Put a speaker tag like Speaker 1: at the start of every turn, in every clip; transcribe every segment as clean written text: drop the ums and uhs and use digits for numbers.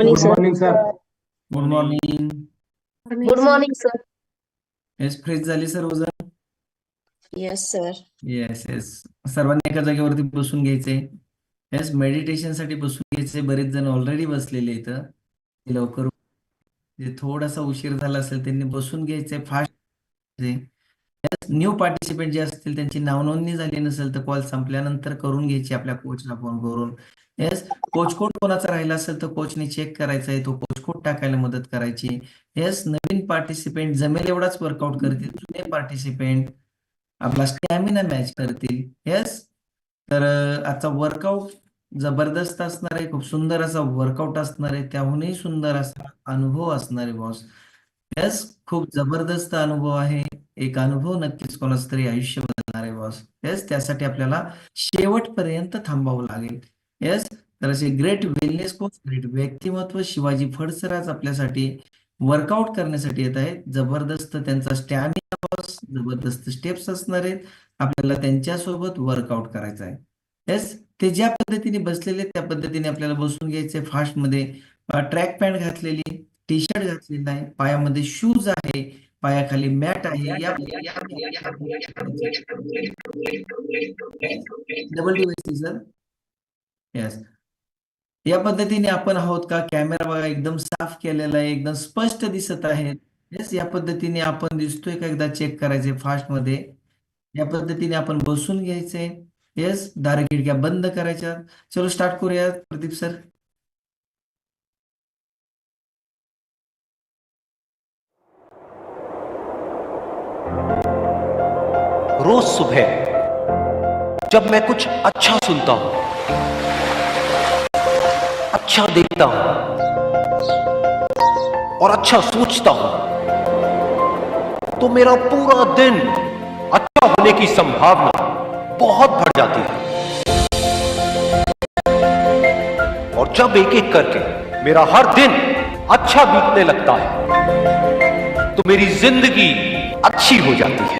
Speaker 1: Morning,
Speaker 2: Good
Speaker 1: sir.
Speaker 2: morning, sir.
Speaker 3: Good morning.
Speaker 1: Good morning, sir.
Speaker 3: Yes, fresh झाली सर्वजण.
Speaker 1: Yes, sir.
Speaker 3: Yes yes, सर्वांनी एका जागेवरती बसून घ्यायचे. येस, मेडिटेशन साठी बसून घ्यायचे. बरेच जण ऑलरेडी बसलेले इथं. ते लवकर जे थोडासा उशीर झाला असेल त्यांनी बसून घ्यायचे फास्ट. न्यू पार्टिसिपेंट जे असतील त्यांची नावनोंदणी झाली नसेल तर कॉल संपल्यानंतर करून घ्यायची आपल्या कोचला फोन करून. येस, कोच कोड कोणाचा राहिला असेल तर कोचने चेक करायचा आहे, तो कोच कोड टाकायला मदत करायची. येस, नवीन पार्टिसिपेंट जमेल एवढाच वर्कआउट करतील, जुने पार्टिसिपेंट आपला स्टॅमिना मॅच करतील. येस, तर आजचा वर्कआउट जबरदस्त असणार आहे, खूप सुंदर असा वर्कआउट असणार आहे, त्याहूनही सुंदर असा अनुभव असणार आहे बॉस. येस, खूप जबरदस्त अनुभव आहे. एक अनुभव नक्कीच कोणाचं तरी आयुष्य बदलणार आहे बॉस. येस, त्यासाठी आपल्याला शेवटपर्यंत थांबावं लागेल. येस, तर असे ग्रेट वेलनेस कोच, ग्रेट व्यक्तिमत्व शिवाजी फडसर आज आपल्यासाठी वर्कआउट करण्यासाठी येत आहेत. जबरदस्त त्यांचा स्टॅमिना बॉस, जबरदस्त स्टेप्स असणार आहेत. आपल्याला त्यांच्यासोबत वर्कआउट करायचं आहे. येस, ते ज्या पद्धतीने बसलेले त्या पद्धतीने आपल्याला बसून घ्यायचे फास्ट मध्ये. ट्रॅक पॅन्ट घातलेली, टी शर्ट घातलेला आहे, पायामध्ये शूज आहे, पायाखाली मॅट आहे. Double device sir. येस, या पद्धतीने आपण आहोत का? कॅमेरा बघा एकदम साफ केलेला आहे, एकदम स्पष्ट दिसत आहे. येस, या पद्धतीने आपण दिसतोय का एकदा चेक करायचे फास्ट मध्ये. या पद्धतीने आपण बसून घ्यायचे. येस, दार खिडक्या बंद करायच्या. चलो स्टार्ट करूया प्रदीप सर.
Speaker 4: रोज सुबह जब मैं कुछ अच्छा सुनता हूं, अच्छा देखता हूं और अच्छा सोचता हूं, तो मेरा पूरा दिन अच्छा होने की संभावना बहुत बढ़ जाती है। और जब एक एक करके मेरा हर दिन अच्छा बीतने लगता है तो मेरी जिंदगी अच्छी हो जाती है।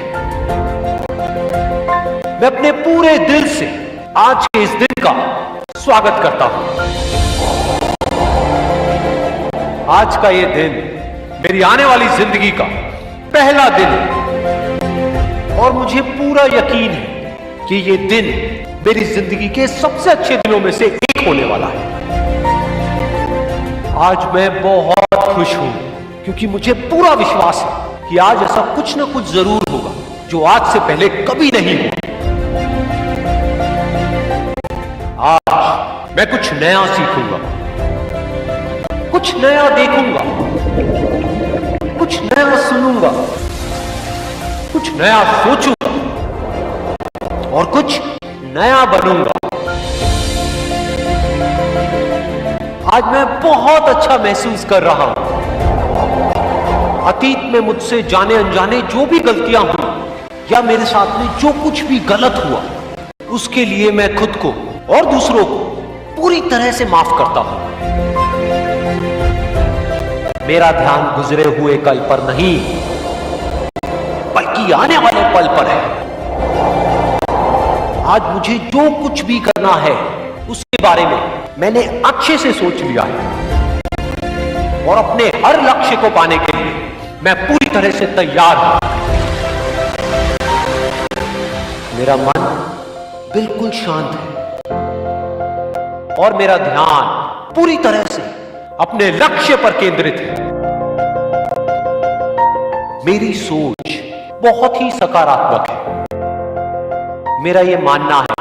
Speaker 4: मैं अपने पूरे दिल से आज के इस दिन का स्वागत करता हूं। आज का ये दिन मेरी आने वाली जिंदगी का पहला दिन है और मुझे पूरा यकीन है कि ये दिन मेरी जिंदगी के सबसे अच्छे दिनों में से एक होने वाला है। आज मैं बहुत खुश हूं क्योंकि मुझे पूरा विश्वास है कि आज ऐसा कुछ ना कुछ जरूर होगा जो आज से पहले कभी नहीं हुआ। आज मैं कुछ नया सीखूंगा, कुछ नया देखूंगा, कुछ नया सुनूंगा, कुछ नया सोचूंगा और कुछ नया बनूंगा। आज मैं बहुत अच्छा महसूस कर रहा हूं। अतीत में मुझसे जाने अनजाने जो भी गलतियां हुई या मेरे साथ में जो कुछ भी गलत हुआ, उसके लिए मैं खुद को और दूसरों को पूरी तरह से माफ करता हूं। मेरा ध्यान गुजरे हुए कल पर नहीं बल्कि आने वाले पल पर है। आज मुझे जो कुछ भी करना है उसके बारे में मैंने अच्छे से सोच लिया है और अपने हर लक्ष्य को पाने के लिए मैं पूरी तरह से तैयार हूं। मेरा मन बिल्कुल शांत है और मेरा ध्यान पूरी तरह से अपने लक्ष्य पर केंद्रित है। मेरी सोच बहुत ही सकारात्मक है। मेरा यह मानना है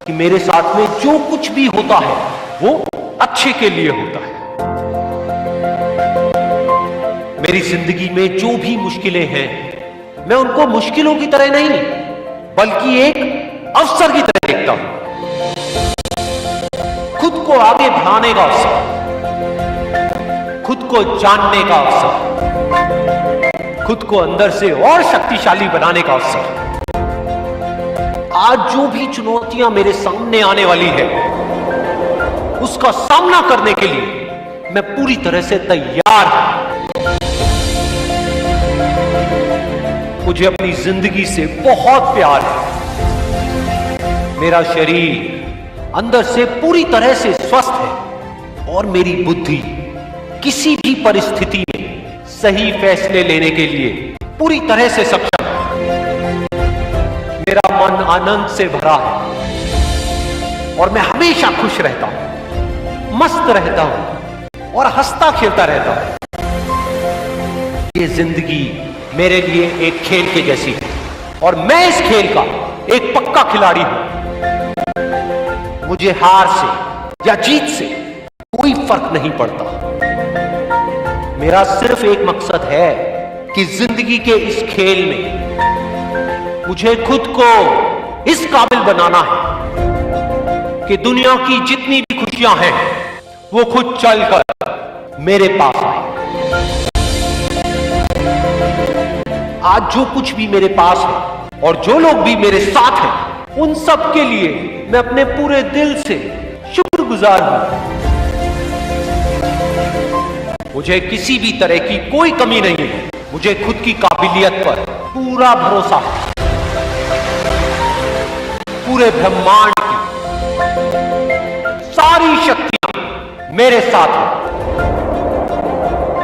Speaker 4: कि मेरे साथ में जो कुछ भी होता है वो अच्छे के लिए होता है। मेरी जिंदगी में जो भी मुश्किलें हैं मैं उनको मुश्किलों की तरह नहीं बल्कि एक अवसर की तरह देखता हूं। खुद को आगे बढ़ाने का अवसर, खुद को जानने का अवसर, खुद को अंदर से और शक्तिशाली बनाने का अवसर। आज जो भी चुनौतियां मेरे सामने आने वाली है उसका सामना करने के लिए मैं पूरी तरह से तैयार हूं। मुझे अपनी जिंदगी से बहुत प्यार है। मेरा शरीर अंदर से पूरी तरह से स्वस्थ है और मेरी बुद्धि किसी भी परिस्थिति में सही फैसले लेने के लिए पूरी तरह से सक्षम हूं। मेरा मन आनंद से भरा है और मैं हमेशा खुश रहता हूं, मस्त रहता हूं और हंसता खेलता रहता हूं। ये जिंदगी मेरे लिए एक खेल के जैसी है और मैं इस खेल का एक पक्का खिलाड़ी हूं। मुझे हार से या जीत से कोई फर्क नहीं पड़ता। मेरा सिर्फ एक मकसद है कि जिंदगी के इस खेल में मुझे खुद को इस काबिल बनाना है कि दुनिया की जितनी भी खुशियां हैं वो खुद चलकर मेरे पास आए। आज जो कुछ भी मेरे पास है और जो लोग भी मेरे साथ हैं, उन सब के लिए मैं अपने पूरे दिल से शुक्रगुजार हूं। मुझे किसी भी तरह की कोई कमी नहीं है। मुझे खुद की काबिलियत पर पूरा भरोसा है। पूरे ब्रह्मांड की सारी शक्तियां मेरे साथ हैं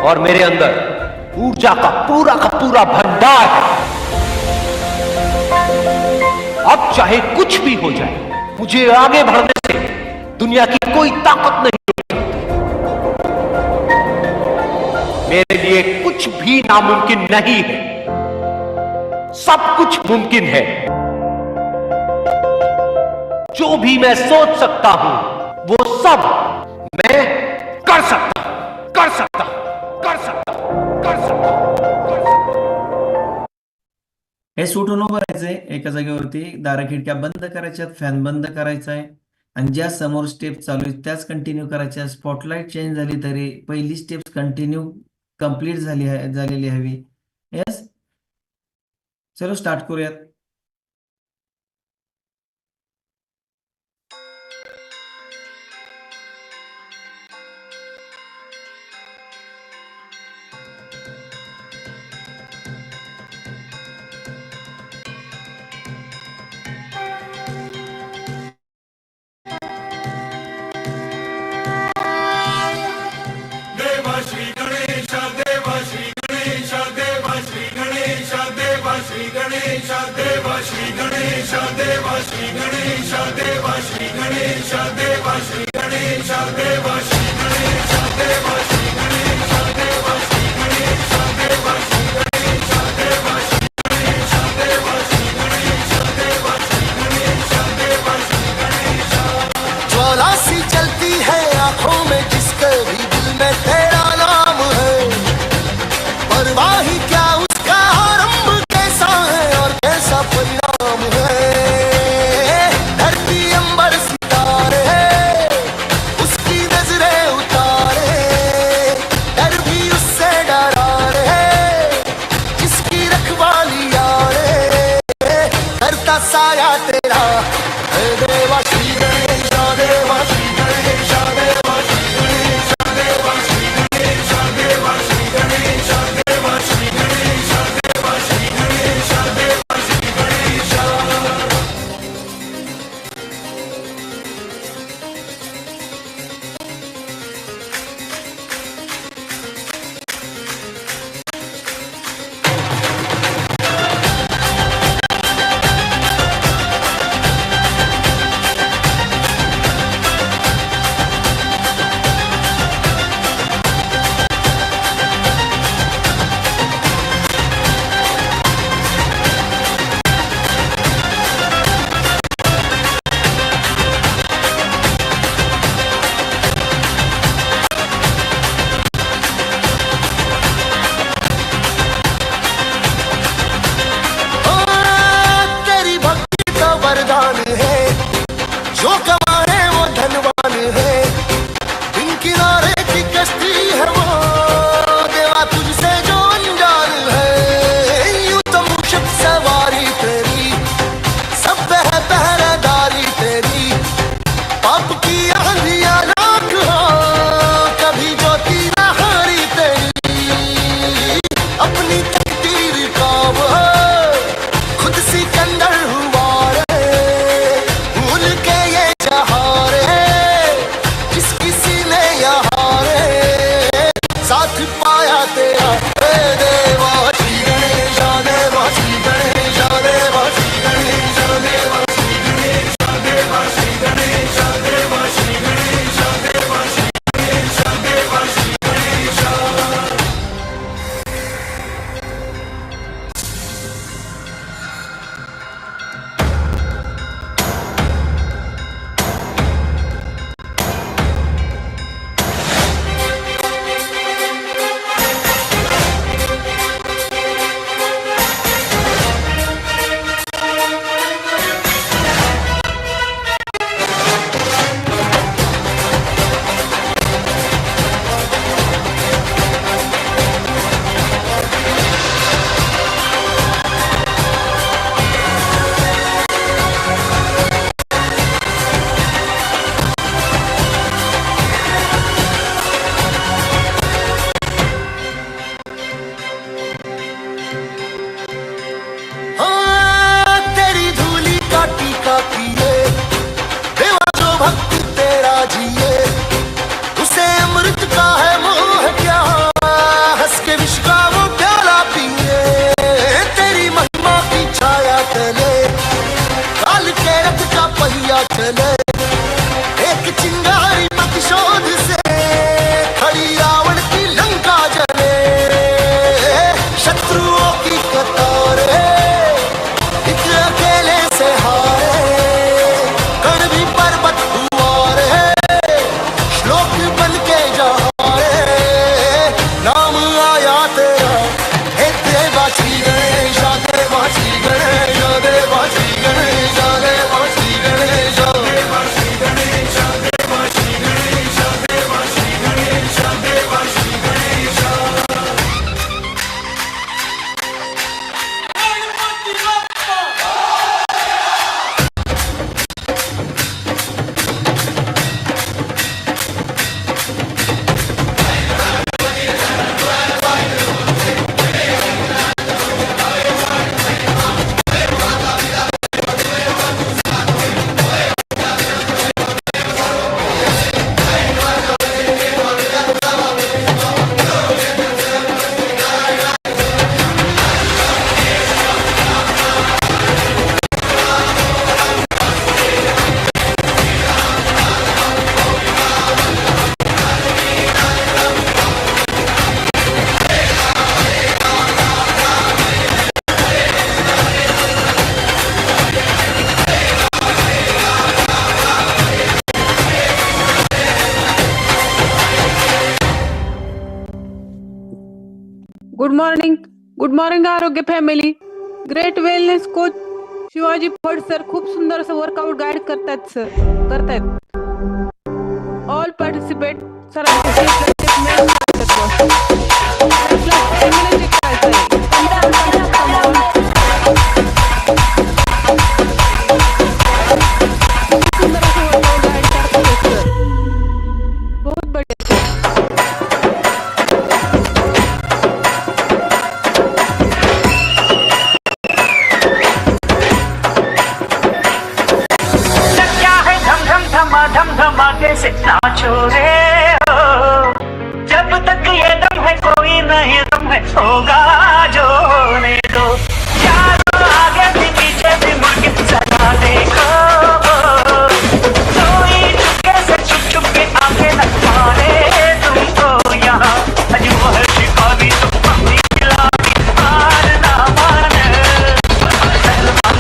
Speaker 4: और मेरे अंदर ऊर्जा का पूरा भंडार है। अब चाहे कुछ भी हो जाए, मुझे आगे बढ़ने से दुनिया की कोई ताकत नहीं रोक सकती। मेरे लिए कुछ भी नामुमकिन नहीं है, सब कुछ मुमकिन है। जो भी मैं सोच सकता हूं वो सब मैं कर सकता हूं, कर सकता हूं, कर सकता हूं, कर सकता हूं, कर सकता हूं।
Speaker 3: हे सुटून उभं राहायचंय एका जागेवरती, दारा खिडक्या बंद करायच्यात, फॅन बंद करायचा आहे आणि ज्या समोर स्टेप चालू आहेत त्याच कंटिन्यू करायच्या. स्पॉटलाइट चेंज झाली तरी पहिली स्टेप कंटिन्यू कंप्लीट झालेली हवी. येस, चलो स्टार्ट करूयात.
Speaker 2: Shall good morning Arogya family. Great wellness coach Shivaji Phad sir खूप सुंदर असं वर्कआउट गाईड करतायत. ऑल पार्टिसिपेट बहुत बढ़िया.
Speaker 5: धम धमाके से नाचो रे हो, जब तक ये दम है कोई नहीं दम है, होगा जो होने दो. यारो आगे भी पीछे भी मुड़ के चला देखो, कोई चुपके से चुप के आगे न मारे तुमको यहाँ. अजूबा है शिकारी तो अपनी खिलाड़ी हार ना माने, पहलवान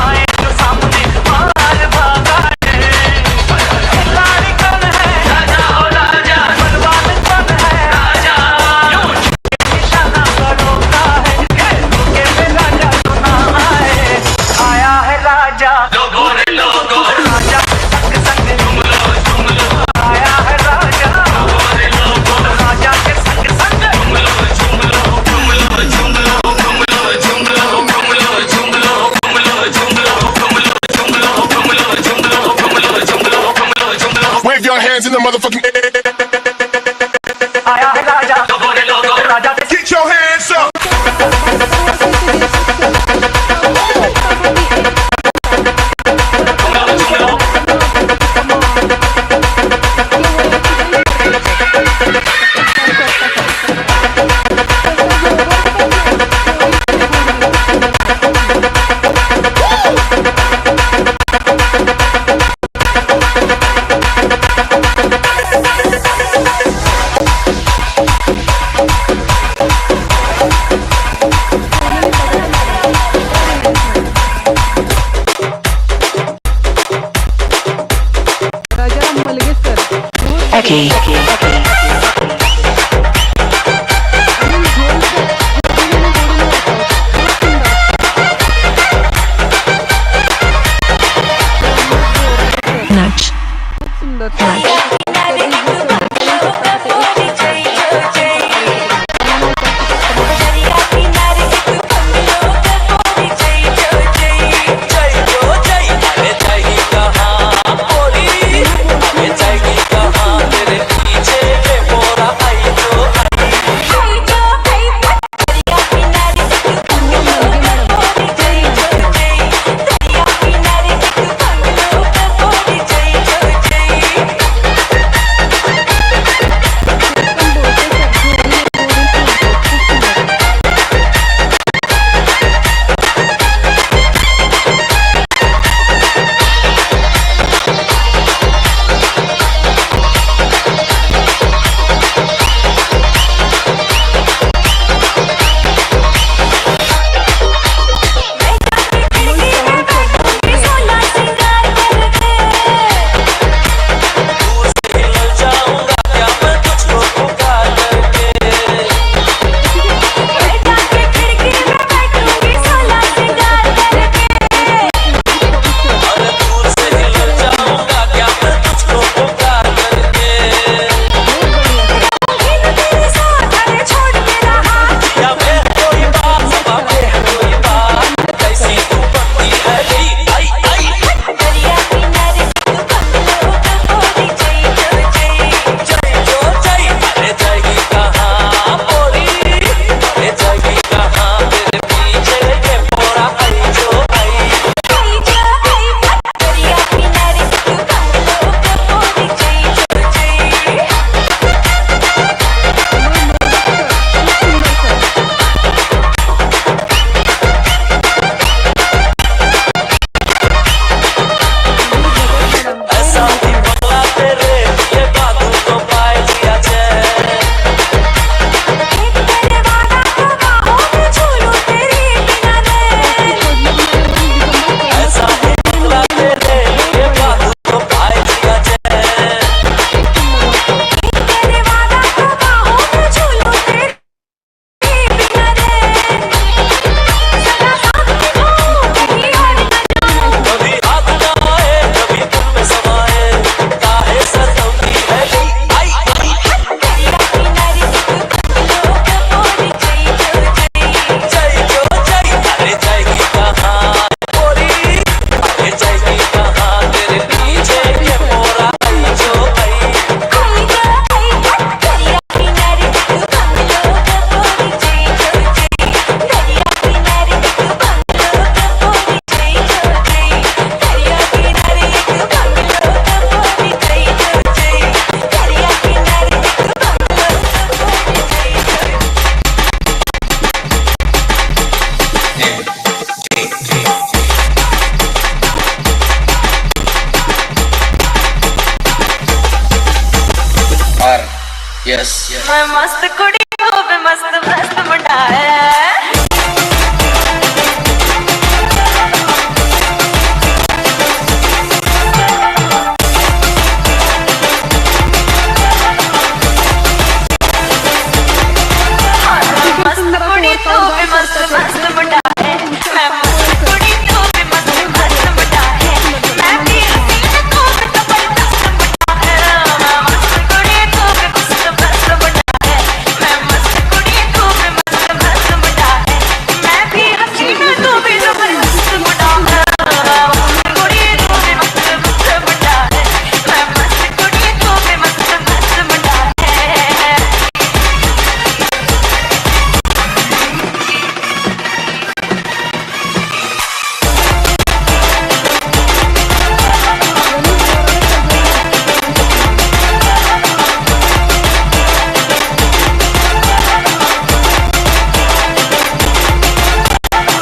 Speaker 5: आए जो सामने मार भागा.
Speaker 6: Wave your hands in the motherfucking air. Get your hands up.
Speaker 5: Okay.
Speaker 7: तेरे मैं मस्त कुड़ी को भी मस्त मस्त मुंडा है मस्त कुड़ी को भी मस्त मस्त मुंडा है मैं मस्त कुड़ी को भी मस्त मस्त मुंडा है मैं भी हसीना को भी जबरदस्त मुंडा है मैं मस्त कुड़ी को भी मस्त मस्त मुंडा है मैं मस्त कुड़ी को भी मस्त मस्त मुंडा है मैं भी हसीना को भी जबरदस्त मुंडा है मस्त कुड़ी को भी मस्त मस्त मुंडा है मैं मस्त कुड़ी को भी मस्त मस्त मुंडा है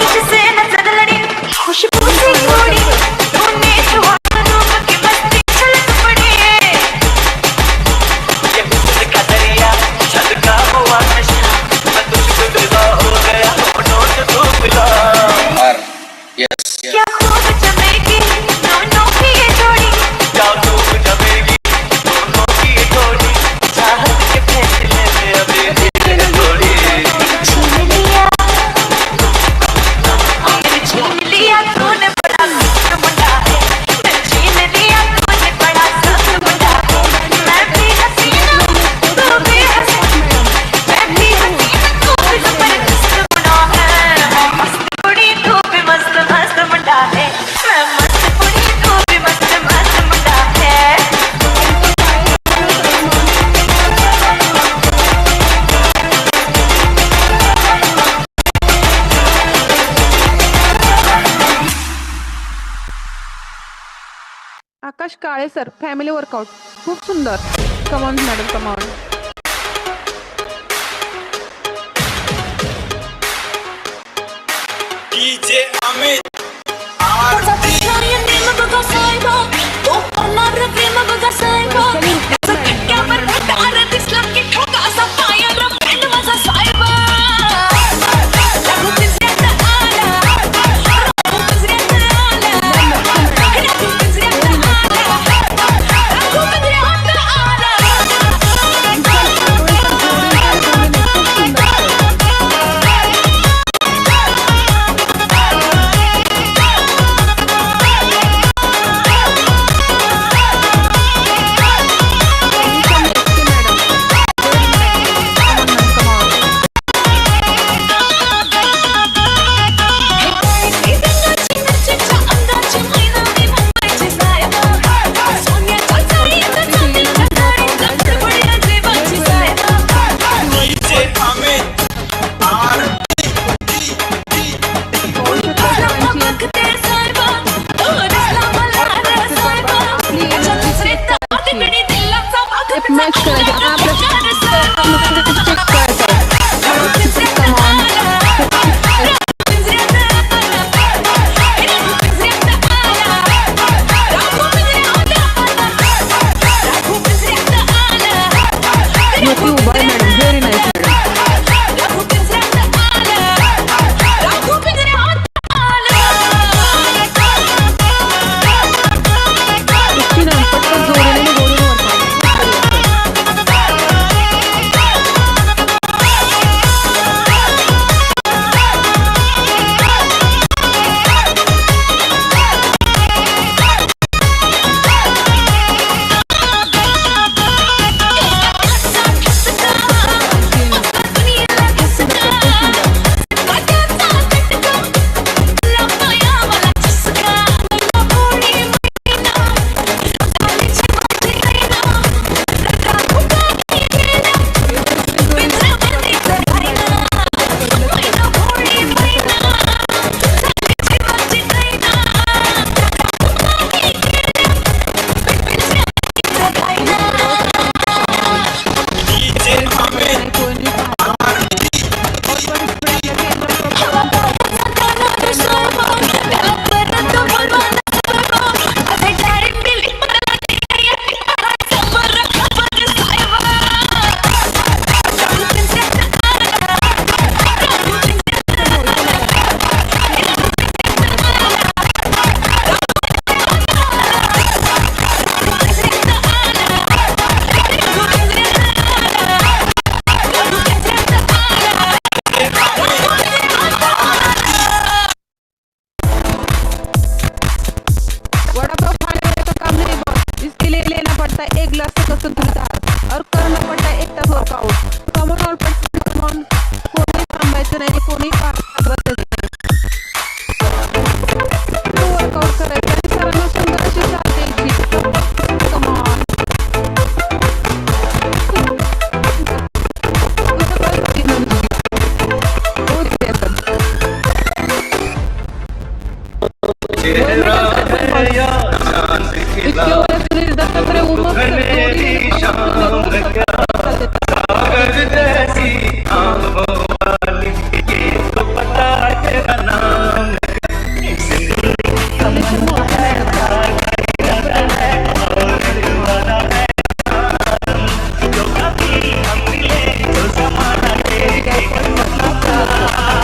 Speaker 7: तुझसे नजर लड़ी खुशबू से घोड़ी तूने सुहाना रूप की मस्ती छलक पड़ी ये हुस्न का दरिया छलका हुआ नशा मैं तुझको फिदा हो गया होठों से तू मिला क्या खूब जमेगी दोनों की ये जोड़ी क्या खूब जमेगी दोनों की ये जोड़ी चाहत के फैसले में अभी धीरे थोड़ी छीन लिया तूने बड़ा सख्त मुंडा है छीन लिया तूने बड़ा सख्त मुंडा है मैं भी हसीना तू भी हसीना मैं भी हसीना तू भी जबरदस्त मुंडा है मैं मस्त कुड़ी तू भी मस्त मस्त मुंडा है मैं मस्त कुड़ी तू भी मस्त मस्त मुंडा है
Speaker 2: आकाश काळे सर फॅमिली वर्कआउट खूप सुंदर. Come on madam come on. मॅच करायचं आपलं चेक करायचं. उभा आहे मॅडम व्हेरी नाईस मॅडम. इसके वजह से Dattatray Umag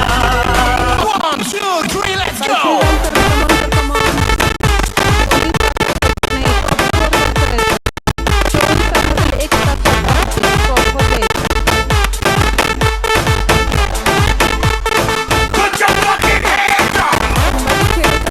Speaker 6: One, two, three, let's go. Put your fucking hands up.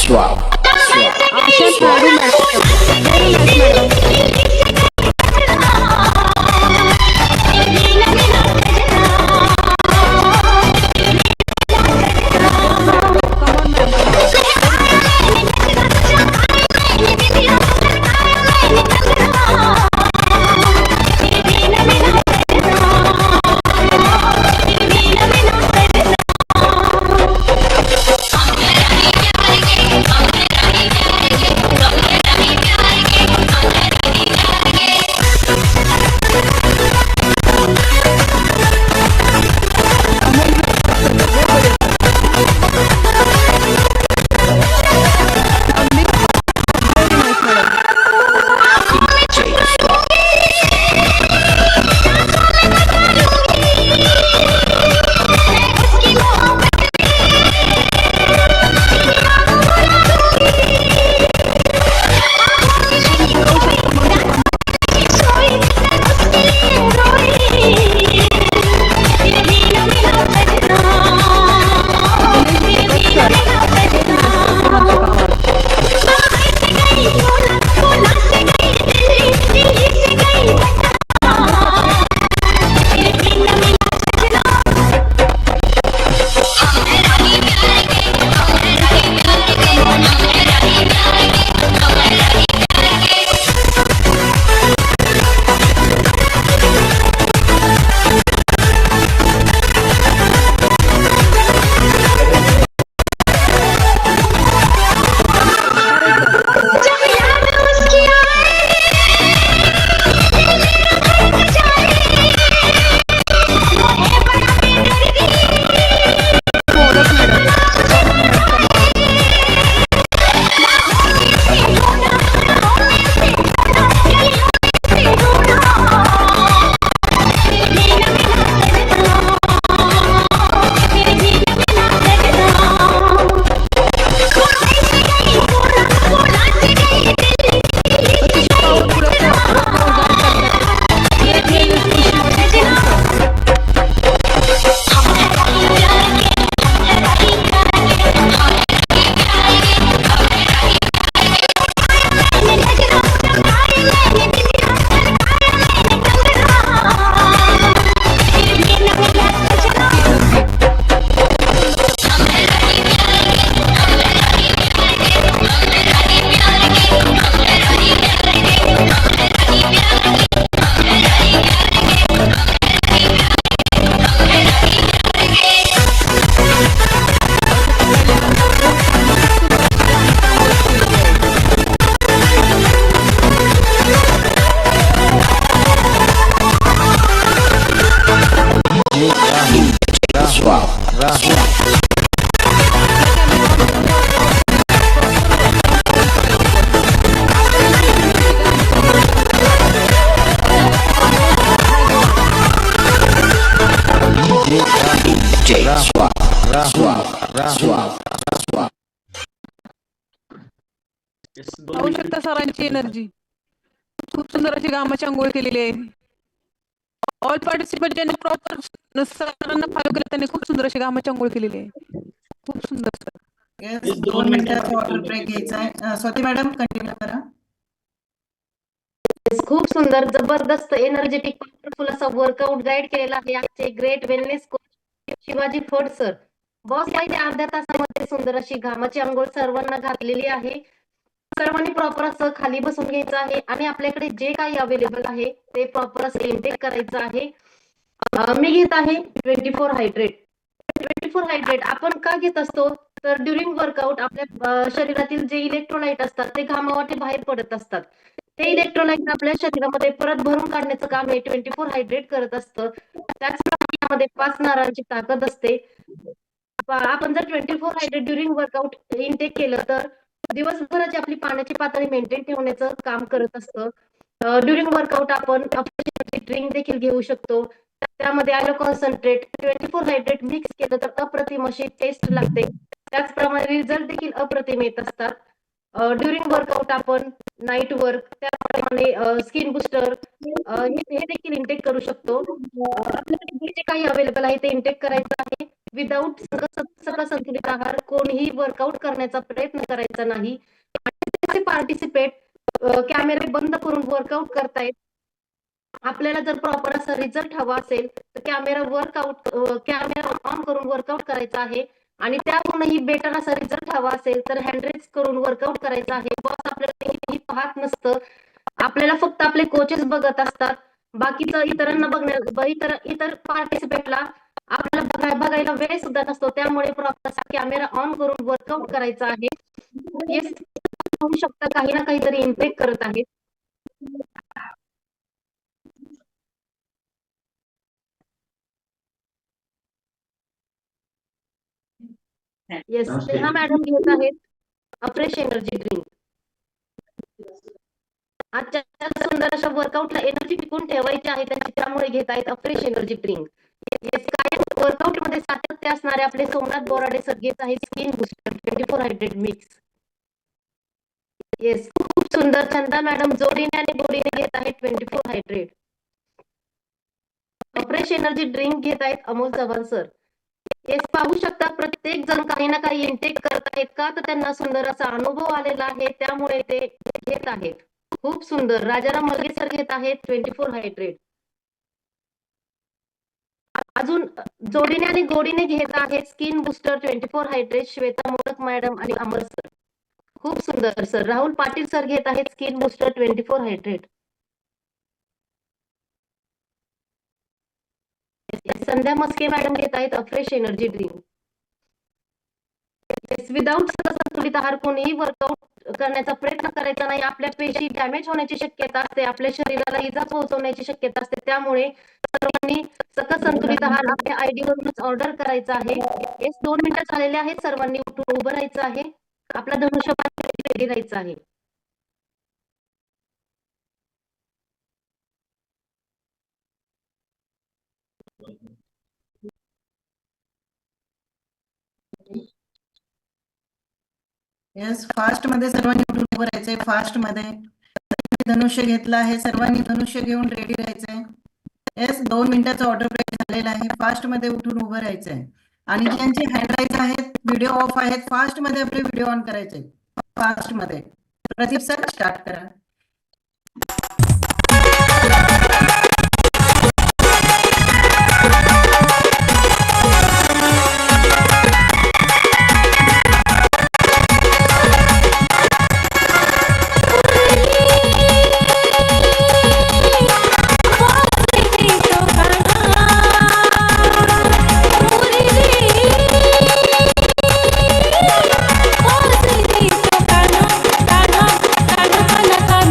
Speaker 2: Asha Naidu madam, very nice madam. Come on madam. Very nice madam. मोरच मॅडम. पॉवरफुल असं वर्कआउट करतात. Great wellness coach Shivaji Phad sir. पाहू शकता सरांची एनर्जी. खूप सुंदर अशी घामाची अंघोळ केलेली आहे. ऑल पार्टिसिपंट ज्यांनी प्रॉपर सरांना फॉलो केलं त्यांनी खूप सुंदर अशी घामाची अंघोळ केलेली आहे. खूप सुंदर सर.
Speaker 8: येस 2 मिनिटाचा वॉटर ब्रेक घ्यायचा आहे. स्वाती मॅडम कंटिन्यू करा.
Speaker 1: खूप सुंदर जबरदस्त एनर्जेटिक पॉवरफुल असा वर्कआउट गाईड केलेला आहे आजचे great wellness coach Shivaji Phad sir. Boss माहिती अर्ध्या तासामध्ये सुंदर अशी घामाची अंघोळ सर्वांना घातलेली आहे. सर्वांनी प्रॉपर असं खाली बसून घ्यायचं आहे आणि आपल्याकडे जे काही अवेलेबल आहे ते प्रॉपर असं इनटेक करायचं आहे. मी घेत आहे 24 हायड्रेट. 24 हायड्रेट आपण का घेत असतो तर ड्युरिंग वर्कआउट आपल्या शरीरातील जे इलेक्ट्रोलाइट असतात ते घामावाटे बाहेर पडत असतात. ते इलेक्ट्रोलाइट आपल्या शरीरामध्ये परत भरून काढण्याचं काम हे 24 हायड्रेट करत असतं. त्याचप्रमाणे यामध्ये 5 नारळांची ताकद असते. आपण जर 24 हायड्रेट ड्युरिंग वर्कआउट इनटेक केलं तर दिवसभराची आपली पाण्याची पातळी मेंटेन ठेवण्याचं काम करत असतं. ड्युरिंग वर्कआउट आपण ड्रिंक देखील घेऊ शकतो. त्यामध्ये आलो कॉन्सन्ट्रेट 24 हायड्रेट मिक्स केलं तर अप्रतिम अशी टेस्ट लागते. त्याचप्रमाणे रिझल्ट देखील अप्रतिम येत असतात. ड्युरिंग वर्कआउट आपण नाईट वर्क त्याप्रमाणे स्किन बुस्टर हे देखील इनटेक करू शकतो. जे काही अवेलेबल आहे ते इनटेक करायचं आहे. विदाऊट सकस संतुलित आहार कोणीही वर्कआउट करण्याचा प्रयत्न करायचा नाही. पार्टिसिपेट कॅमेरे बंद करून वर्कआउट करतायत. आपल्याला जर प्रॉपर असा रिझल्ट हवा असेल तर कॅमेरा ऑन करून वर्कआउट करायचा आहे आणि त्याहूनही बेटर असा रिझल्ट हवा असेल तर हँडरेज करून वर्कआउट करायचा आहे. बॉस आपल्याला कितीही पाहत नसतं, आपल्याला फक्त आपले कोचेस बघत असतात. बाकीचं इतरांना इतर पार्टिसिपेटला आपल्याला बघायला वेळ सुद्धा नसतो. त्यामुळे प्रॉपर कॅमेरा ऑन करून वर्कआउट करायचा आहे. येस, होऊ शकतं काही ना काहीतरी इम्पॅक्ट करत आहे. येस, स्नेहा मॅडम घेत आहेत फ्रेश एनर्जी ड्रिंक. आजच्या सुंदर अशा वर्कआउटला एनर्जी टिकून ठेवायची आहे त्यांची, त्यामुळे घेत आहेत फ्रेश एनर्जी ड्रिंक. येस, कायम वर्कआउट मध्ये सातत्य असणारे आपले सोमनाथ बोराडे सर घेत आहेत skin booster 24 hydrate mix. Yes, खूप सुंदर. चंदा मॅडम जोडीने आणि गोडीने घेत आहेत 24 हायड्रेट. फ्रेश एनर्जी ड्रिंक घेत आहेत अमोल चव्हाण सर. येस, पाहू शकता प्रत्येक जण काही ना काही इनटेक करत आहेत का तर त्यांना सुंदर असा अनुभव आलेला आहे, त्यामुळे ते घेत आहेत. खूप सुंदर. राजाराम मलगे सर घेत आहेत 24 हायड्रेट. अजून जोडीने आणि गोडीने घेत आहेत skin booster 24 hydrate Shweta modak madam आणि अमर सर. खूप सुंदर सर. राहुल पाटील सर घेत आहेत स्किन बुस्टर 24 हायड्रेट. संध्या मस्के मॅडम घेत आहेत फ्रेश एनर्जी ड्रिंक. विदाऊट संतुलित आहार कोणीही वर्कआउट करण्याचा प्रयत्न करायचा नाही. आपल्या पेशी डॅमेज होण्याची शक्यता असते, आपल्या शरीराला इजा पोहोचवण्याची शक्यता असते. त्यामुळे सर्वांनी सकस संतुलित आहार आपल्या आयडी वरूनच ऑर्डर करायचा आहे. येस, 2 मिनिटं झालेले आहेत. सर्वांनी उठून उभं राहायचं आहे. आपला धनुष्यबाण रेडी राहायचं आहे.
Speaker 8: येस, फास्ट मध्ये सर्वांनी उठून उभं राहायचंय. फास्ट मध्ये धनुष्य घेतलं आहे, सर्वांनी धनुष्य घेऊन रेडी राहायचंय. येस, 2 मिनिटाचा ऑर्डर ब्रेक झालेला आहे. फास्ट मध्ये उठून उभं राहायचंय आणि ज्यांचे हँड राईज आहेत, व्हिडिओ ऑफ आहेत, फास्ट मध्ये आपले व्हिडिओ ऑन करायचे. फास्ट मध्ये प्रदीप सर स्टार्ट करा.
Speaker 7: कान्हा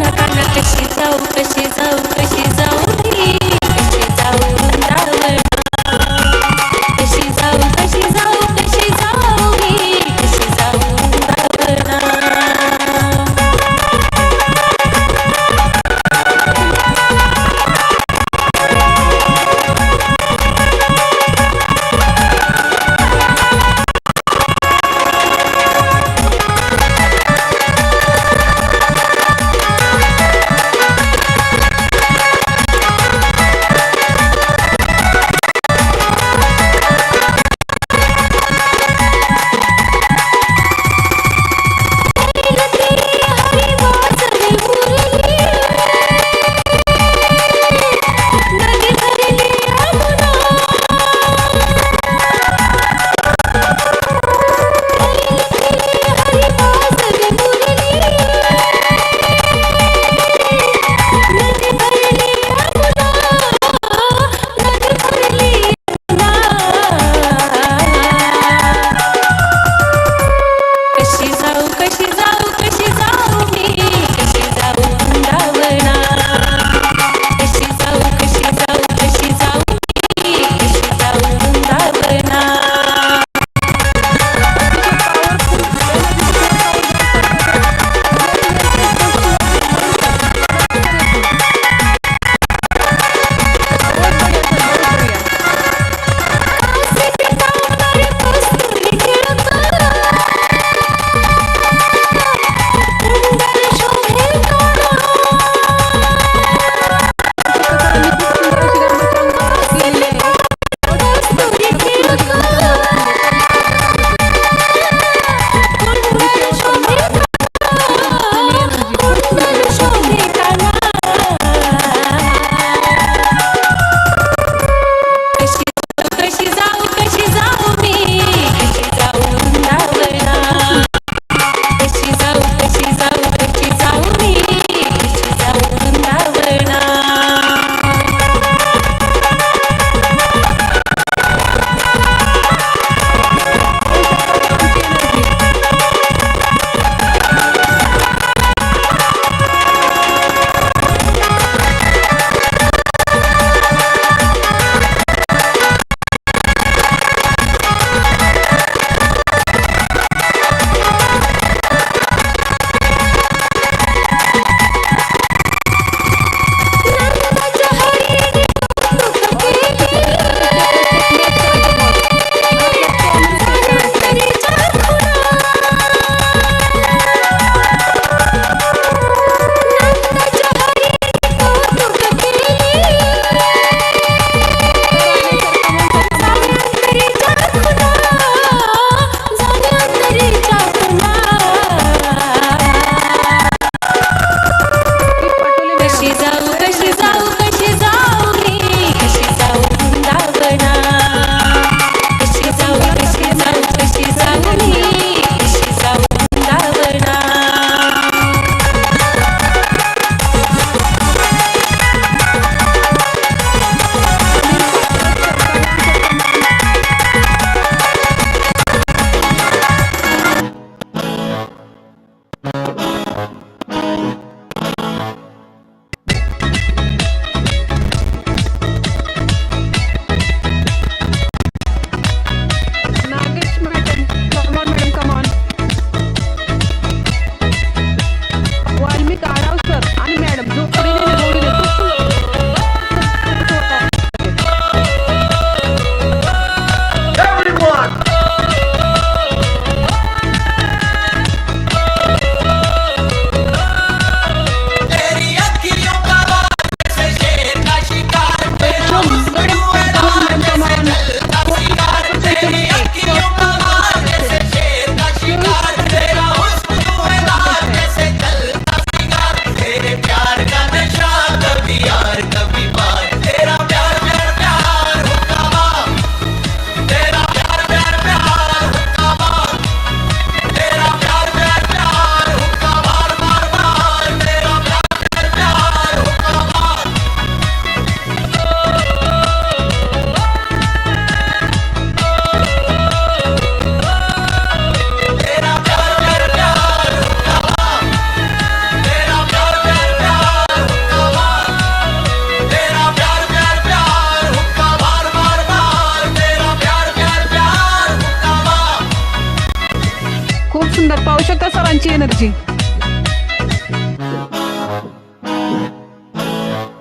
Speaker 2: पाहू शकता सरांची एनर्जी.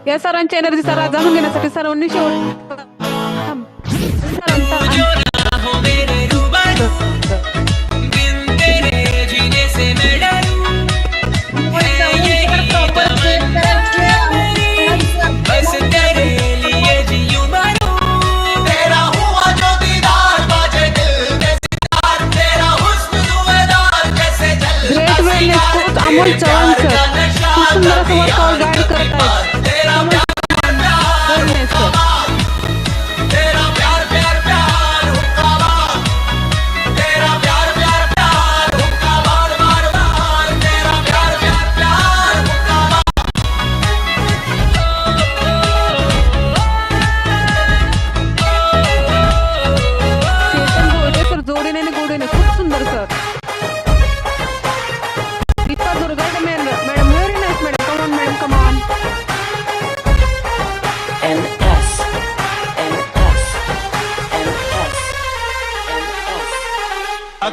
Speaker 2: या सरांची एनर्जी सर जाणून घेण्यासाठी सर्वांनी शेवट अमोल चव्हाण सर खूप सुंदर असं वर्कआउट गाईड करत आहेत. जोडीने आणि गोडीने खूप सुंदर sir. Deepa Durgade madam very nice madam. Come on madam come on.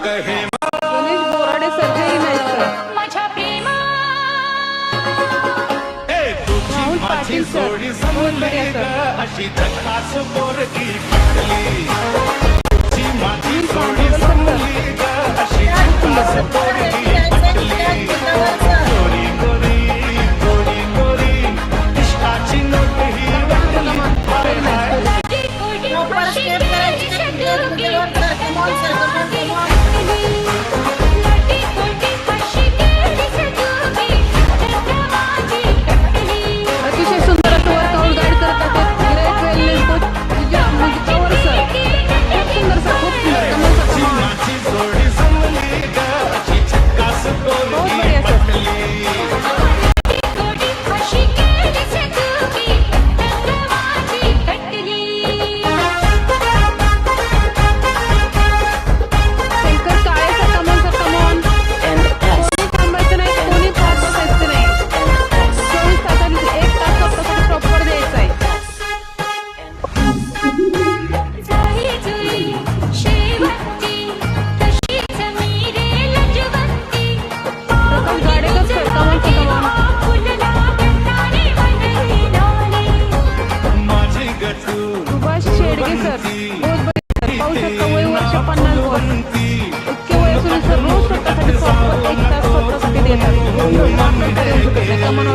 Speaker 2: Ganesh Borade sir very nice sir. Rahul Patil sir बहुत बढ़िया सर. अतिशय सुंदर असं वर्कआउट गाईड करत आहेत great wellness coach Pawar sir. खूप सुंदर सर खूप सुंदर. Kamal sir come on. बहुत बढ़िया sir. Shankar Kale sir Kamal sir come on. कोणी थांबायचं नाही कोणी फार बसायचं नाही. 24 तासात 1 तास स्वतःसाठी प्रॉपर द्यायचा आहे. Prakash Gadekar sir Kamal sir come on. Subhash Shedge sir बहुत बढ़िया सर. पाहू शकता वय वर्ष 50 वर्ष. इतके वय असून सर रोज स्वतःसाठी प्रॉपर 1 तास स्वतःसाठी देतात. कमन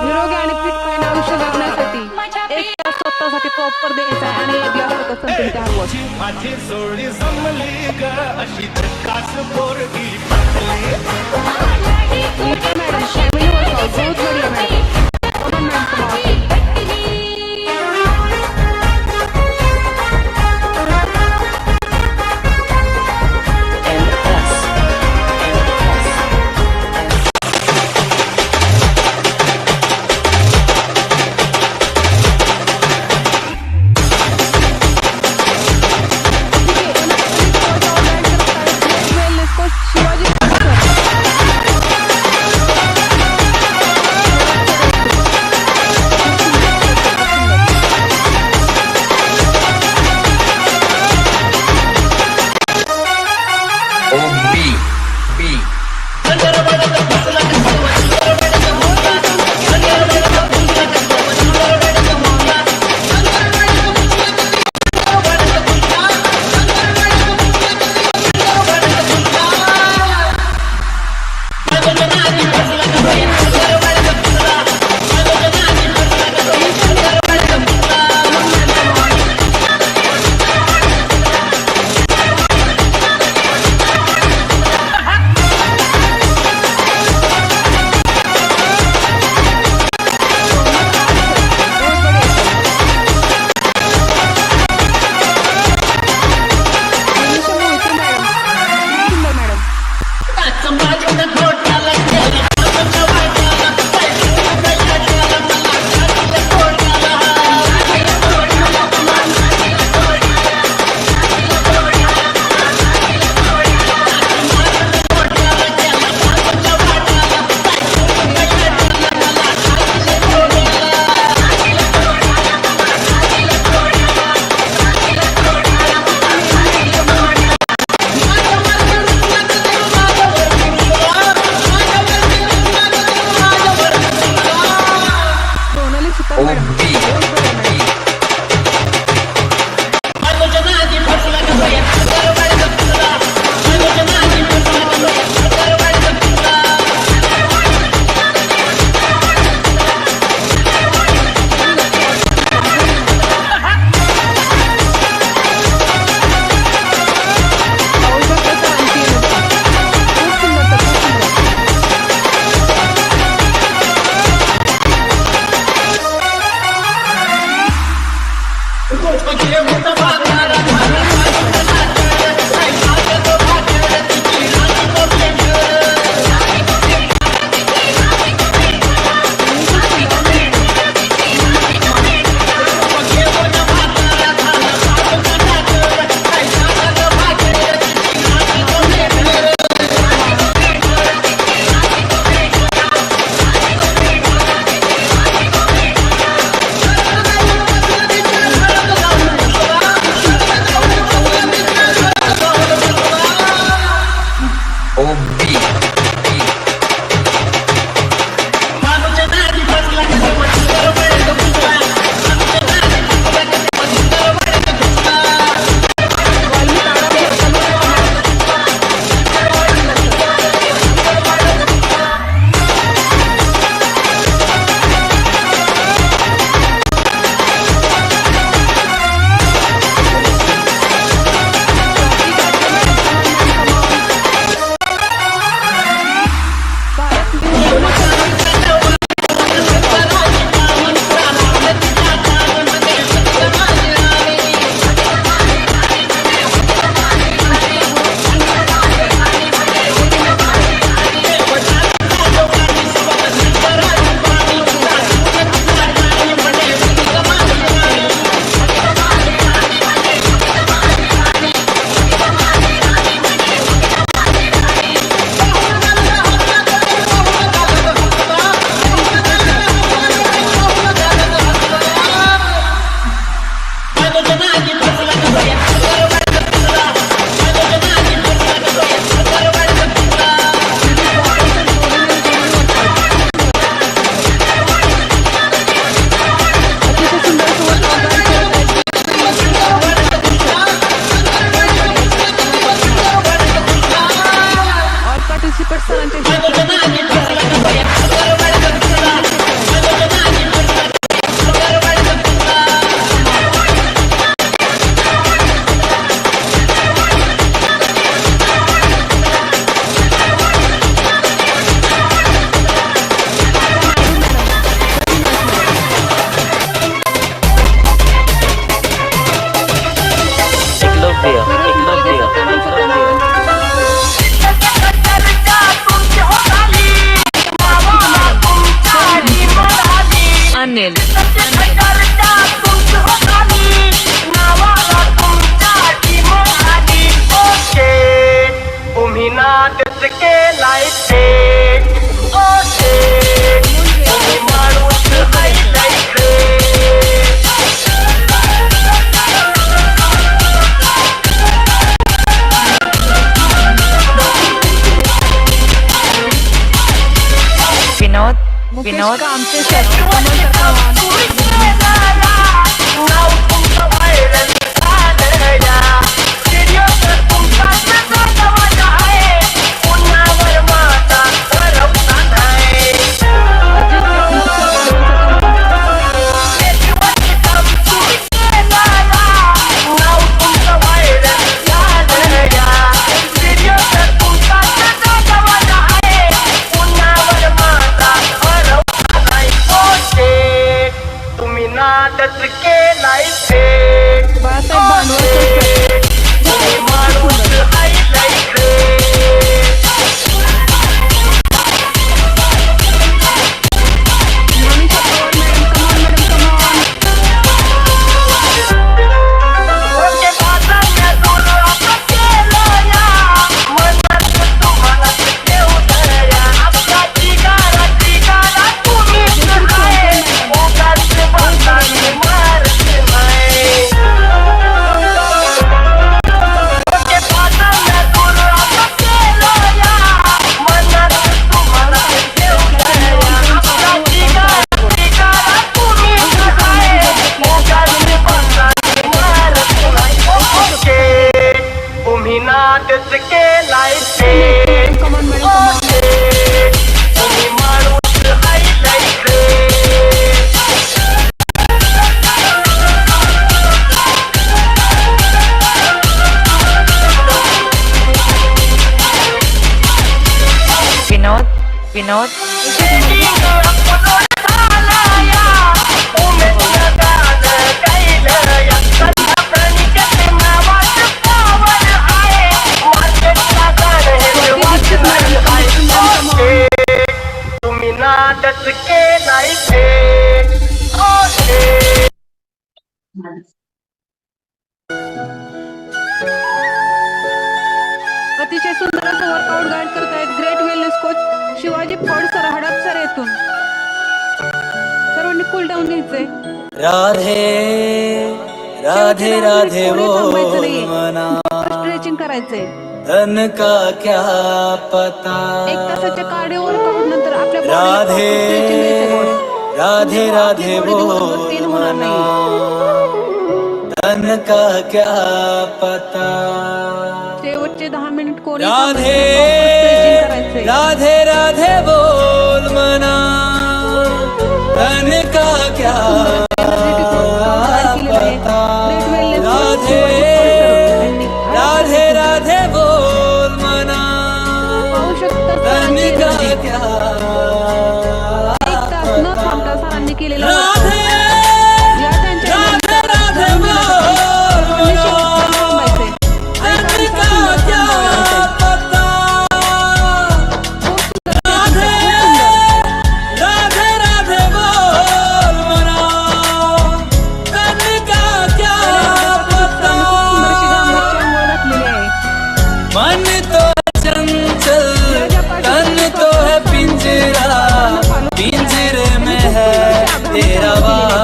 Speaker 2: निरोगी आणि फिट आयुष्य जगण्यासाठी 1 तास स्वतःसाठी प्रॉपर द्यायचा आहे आणि 1 ग्लास स्वतः संतुलित आहार. मॅडम फॅमिली वर्कआउट बहुत बढ़िया madam. Come on madam come on. Shivaji Mukesh
Speaker 7: Vinod.
Speaker 2: Kamte sir, Kamal Sarkar.
Speaker 5: तुम्ही नादच केलाय फेक.
Speaker 2: बाळासाहेब भांडवलकर सर.
Speaker 5: तुम्ही माणूस आईलाय great.
Speaker 2: Manisha Pawar madam, come on madam, come on.
Speaker 5: Okay दादांना दूर आता केलं या. मनात तुम्हाला ठेवू दया. आपला जिगारा तुम्हीच आहे. ओगाच बंधाने मारत नाही. ओके दादांना दूर आता केलं या. मनात तुम्हाला ठेवू दया. आपला जिगारा तुम्हीच आहे. ओगाच बंधाने मारत नाही. ओके तुम्ही नादच केलाय फेक.
Speaker 2: Come on madam, come on.
Speaker 5: तुम्ही माणूस आईलाय ग्रेट.
Speaker 7: विनोद. विनोद.
Speaker 5: तुम्ही नादच केलाय फेक. ओके
Speaker 2: अतिशय सुंदर असं वर्कआउट गाईड करतायत great wellness coach Shivaji Phad sir, Hadapsar येथून. सर्वांनी कूल डाऊन घ्यायचंय.
Speaker 9: राधे राधे राधे वो मना,
Speaker 2: स्ट्रेचिंग करायचंय.
Speaker 9: धन का क्या पता.
Speaker 2: 1 तासाच्या कार्डिओ वर्कआउट नंतर आपल्या body ला
Speaker 9: राधे
Speaker 2: proper stretching द्यायचंय boss.
Speaker 9: राधे राधे
Speaker 2: आपली
Speaker 9: वो
Speaker 2: body दिवसभर पेन होणार
Speaker 9: मना,
Speaker 2: नाही.
Speaker 9: धन का क्या पता.
Speaker 2: शेवटचे 10 मिनिट कोणी
Speaker 9: राधे
Speaker 2: स्ट्रेचिंग करायचंय.
Speaker 9: राधे राधे बोल मना, धन का क्या पता. राधे राधे राधे बोल मना,
Speaker 2: पाहू शकता
Speaker 9: धन
Speaker 2: सरांची
Speaker 9: का
Speaker 2: energy.
Speaker 9: क्या.
Speaker 2: 1 तास न थांबता सरांनी केलेला
Speaker 9: राधे
Speaker 2: या त्यांच्या
Speaker 9: राधे राधे बोल मना, धन का क्या पता. राधे राधे राधे बोल मना, धन का क्या पता. मन तो चंचल, तन तो है पिंजरा, पिंजरे में है तेरा वास.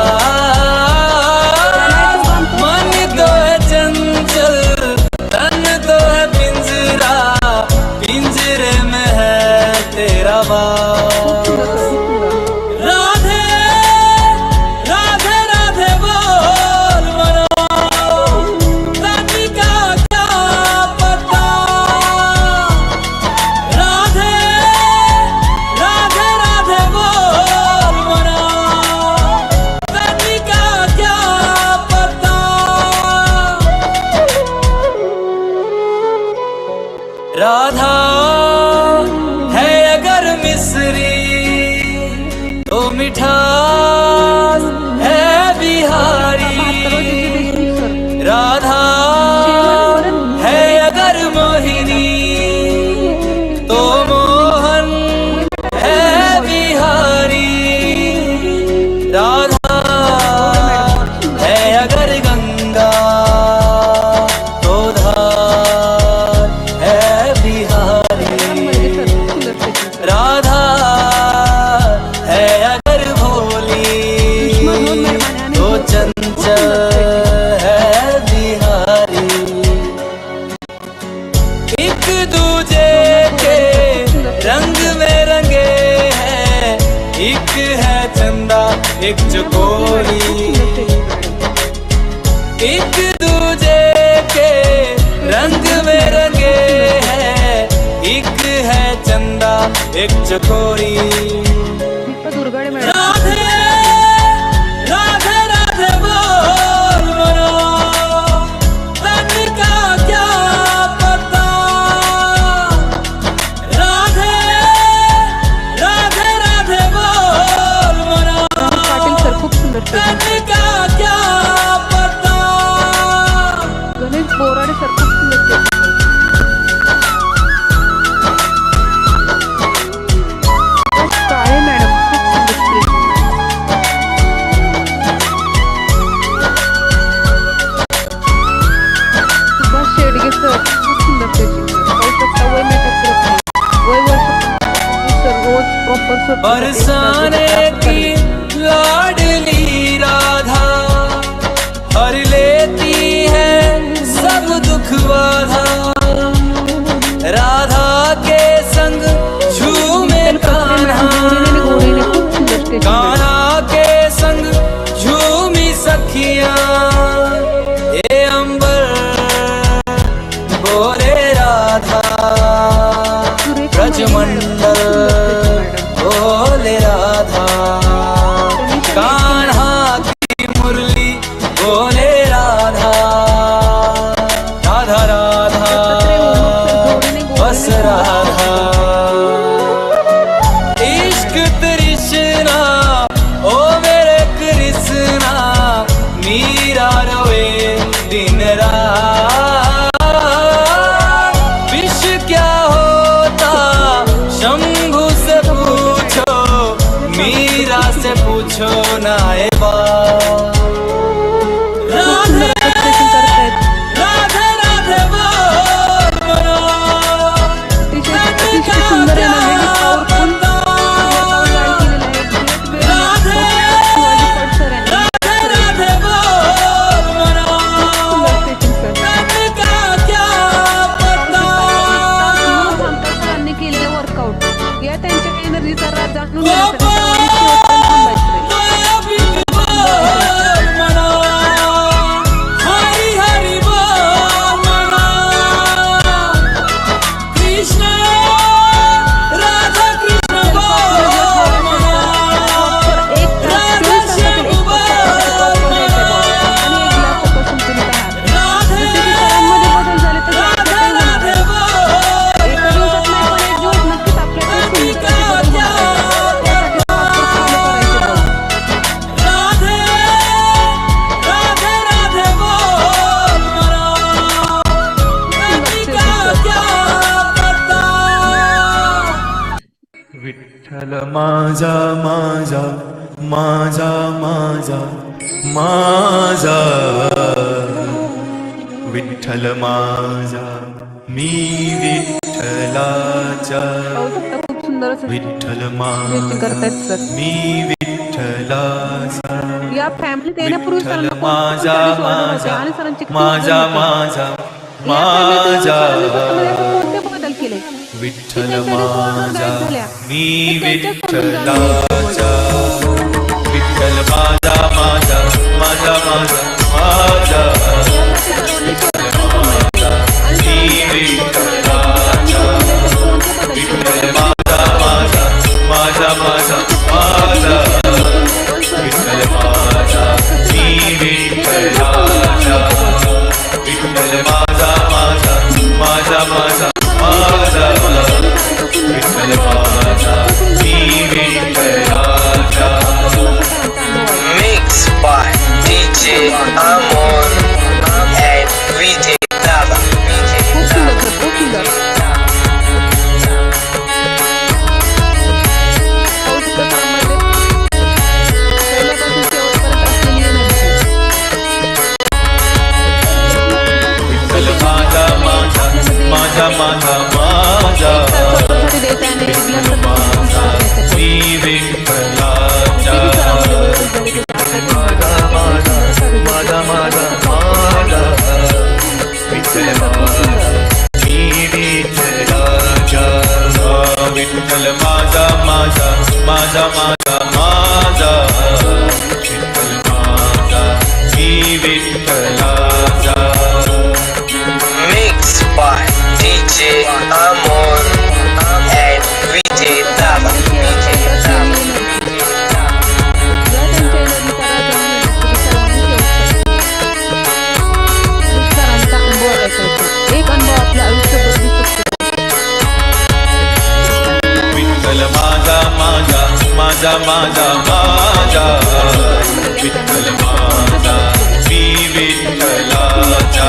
Speaker 9: मन तो है चंचल, तन तो है पिंजरा, पिंजरे में है तेरा वास. राधे राधे राधे बोल मना, धन का क्या पता. राधे राधे राधे बोल मना, धन का क्या पता. राधा है अगर मिस्री तो मिठास है बिहारी. राधा है अगर मोहिनी तो मोहन है बिहारी. राधा है अगर गंगा तो धार है बिहारी. राधा है अगर भोली तो चंचल है बिहारी. एक चकोरी, एक दूजे के रंग में रंगे हैं, एक है चंदा एक चकोरी।
Speaker 2: दुर्गाडे मॅडम
Speaker 9: राधे राधे राधे बोल मनो, तन का क्या पता। राधे राधे राधे बोल मनो,
Speaker 2: पाटील सर खूप सुंदर
Speaker 9: तन का क्या पता।
Speaker 2: गणेश बोराडे सर खूप सुंदर काळे मॅडम खूप सुंदर सुभाष शेडगे सर खूप सुंदर पाहू शकता वय मॅटर करत नाही, वय वर्ष सर रोज प्रॉपर
Speaker 9: बरसाने की लाडली राधा हर लेती है सब दुख बाधा। राधा के संग झूमे कान्हा, कान्हा के संग झूमी सखियां। ये अंबर बोले राधा, ब्रजमंडल बोले राधा, कान्हा की मुरली बोले राधा। राधा राधा बस राधा, इश्क तृष्णा ओ मेरे कृष्णा, मीरा रोए दिन रात। विष क्या होता शंभू से पूछो, मीरा से पूछो ना ये बात। राधे राधे राधे बोल मनो,
Speaker 2: अतिशय सुंदर आहे ना लेडीज पॉवर पण
Speaker 9: राधे राधे राधे बोल मनो, तन का क्या पता।
Speaker 2: सरांनी केलेले वर्कआउट या त्यांच्या एनर्जीचा राज जाणून
Speaker 9: हरी हरी बोल मनो, कृष्ण राधा कृष्ण बोल मनो, राधा श्याम बोल मनो, राधे राधे राधे बोल राधे राधे राधे बोल मनो, तन का क्या पता।
Speaker 10: विठ्ठल माझा माझा माझा माझा माझा, विठ्ठल माझा मी विठ्ठलाचा,
Speaker 2: खूप सुंदर असं
Speaker 10: विठ्ठल
Speaker 2: नृत्य
Speaker 10: माझा
Speaker 2: करतायत सर.
Speaker 10: मी विठ्ठलाचा,
Speaker 2: या फॅमिलीत येण्यापूर्वी
Speaker 10: विठ्ठल
Speaker 2: सरांना खूप
Speaker 10: माझा
Speaker 2: दिवसांनी सोडलं होतं
Speaker 10: माझा
Speaker 2: आणि सरांची खूप
Speaker 10: माझा
Speaker 2: आवड होती.
Speaker 10: माझा
Speaker 2: या फॅमिलीत
Speaker 10: माझा,
Speaker 2: सरांनी स्वतःमध्ये असे कोणते बदल केले
Speaker 10: विठ्ठल माझा मी विठ्ठलाचा, विठ्ठल माझा माझा माझा माझा माझा, विठ्ठल माझा मी विठ्ठलाचा, विठ्ठल माझा माझा माझा माझा माझा, विठ्ठल माझा मी विठ्ठलाचा, विठ्ठल माझा माझा माझा माझा माझा, विठ्ठल माझा मी विठ्ठलाचा.
Speaker 5: Mix by DJ Amon and VJ Dava.
Speaker 2: खूप सुंदर सर खूप सुंदर. पाहू शकता सरांमध्ये पहिल्यापासून शेवटपर्यंत असलेली एनर्जी.
Speaker 10: विठ्ठल माझा माझा माझा माझा माझा, विठ्ठल माझा मी विठ्ठलाचा, माझा माझा माझा माझा माझा, विठ्ठल माझा मी विठ्ठलाचा, विठ्ठल माझा माझा माझा माझा माझा, माझा माझा विठ्ठल माझा मी विठ्ठलाचा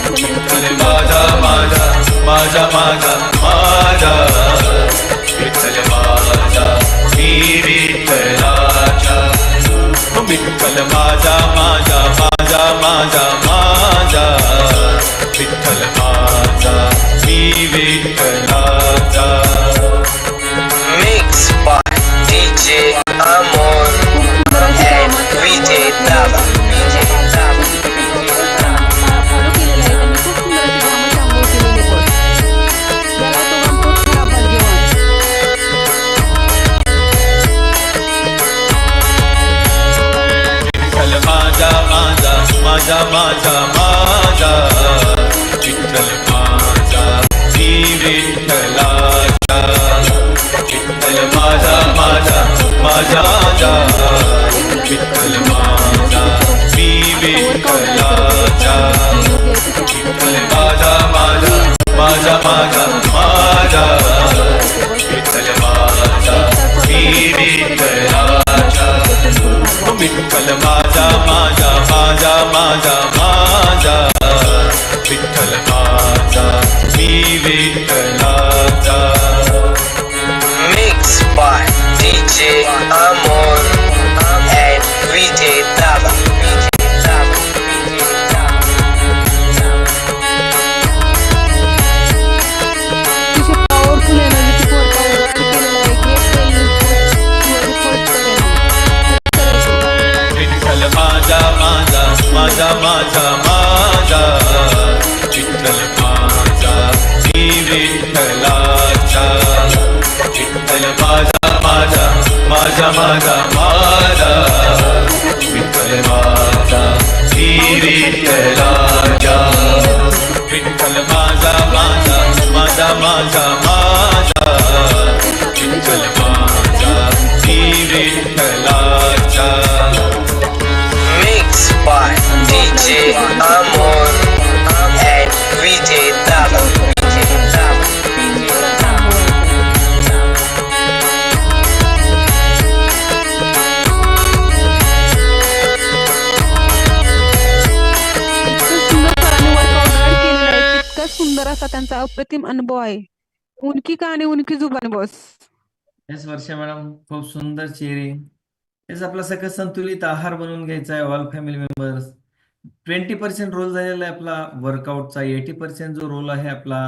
Speaker 10: विठ्ठल माझा माझा माझा माझा माझा विठ्ठल माझा मी विठ्ठलाचा विठ्ठल माझा माझा माझा माझा माझा विठ्ठल माझा मी विठ्ठलाचा
Speaker 11: Mix by DJ Amor and VJ Dava.
Speaker 2: Follow केलेला आहे त्यांनी खूप सुंदर अशी घामाची आंघोळ केलेली आहे बॉस. ज्याला तो म्हणतो खरा भाग्यवान.
Speaker 10: विठ्ठल माझा माझा माझा माझा माझा विठ्ठल माझा मी विठ्ठलाचा विठ्ठल माझा माझा माझा माझा विठ्ठल माझा मी विठ्ठलाचा विठ्ठल माझा माझा माझा माझा माझा विठ्ठल माझा मी विठ्ठलाचा विठ्ठल माझा माझा माझा माझा माझा विठ्ठल माझा मी विठ्ठलाचा
Speaker 11: Mix by DJ Amor and VJ Dava.
Speaker 2: अतिशय पॉवरफुल एनर्जेटिक वर्कआउट केलेलं आहे. ग्रेट
Speaker 10: विठ्ठल माझा माझा माझा माझा माझा विठ्ठल माझा मी विठ्ठलाचा विठ्ठल माझा माझा माझा माझा माझा विठ्ठल माझा मी विठ्ठलाचा विठ्ठल माझा माझा माझा माझा माझा विठ्ठल माझा मी विठ्ठलाचा
Speaker 11: Mix by DJ Amor and VJ Dava.
Speaker 2: इतका सुंदर असा त्यांचा अप्रतिम अनुभव आहे. उनकी कहाणी उनकी जुबानी बॉस.
Speaker 3: येस वर्षा मॅडम खूप सुंदर चेहरे. येस आपला सकस संतुलित आहार बनवून घ्यायचा आहे ऑल फॅमिली मेंबर्स. 20% रोल झालेला आहे आपला वर्कआउटचा. 80% जो रोल आहे आपला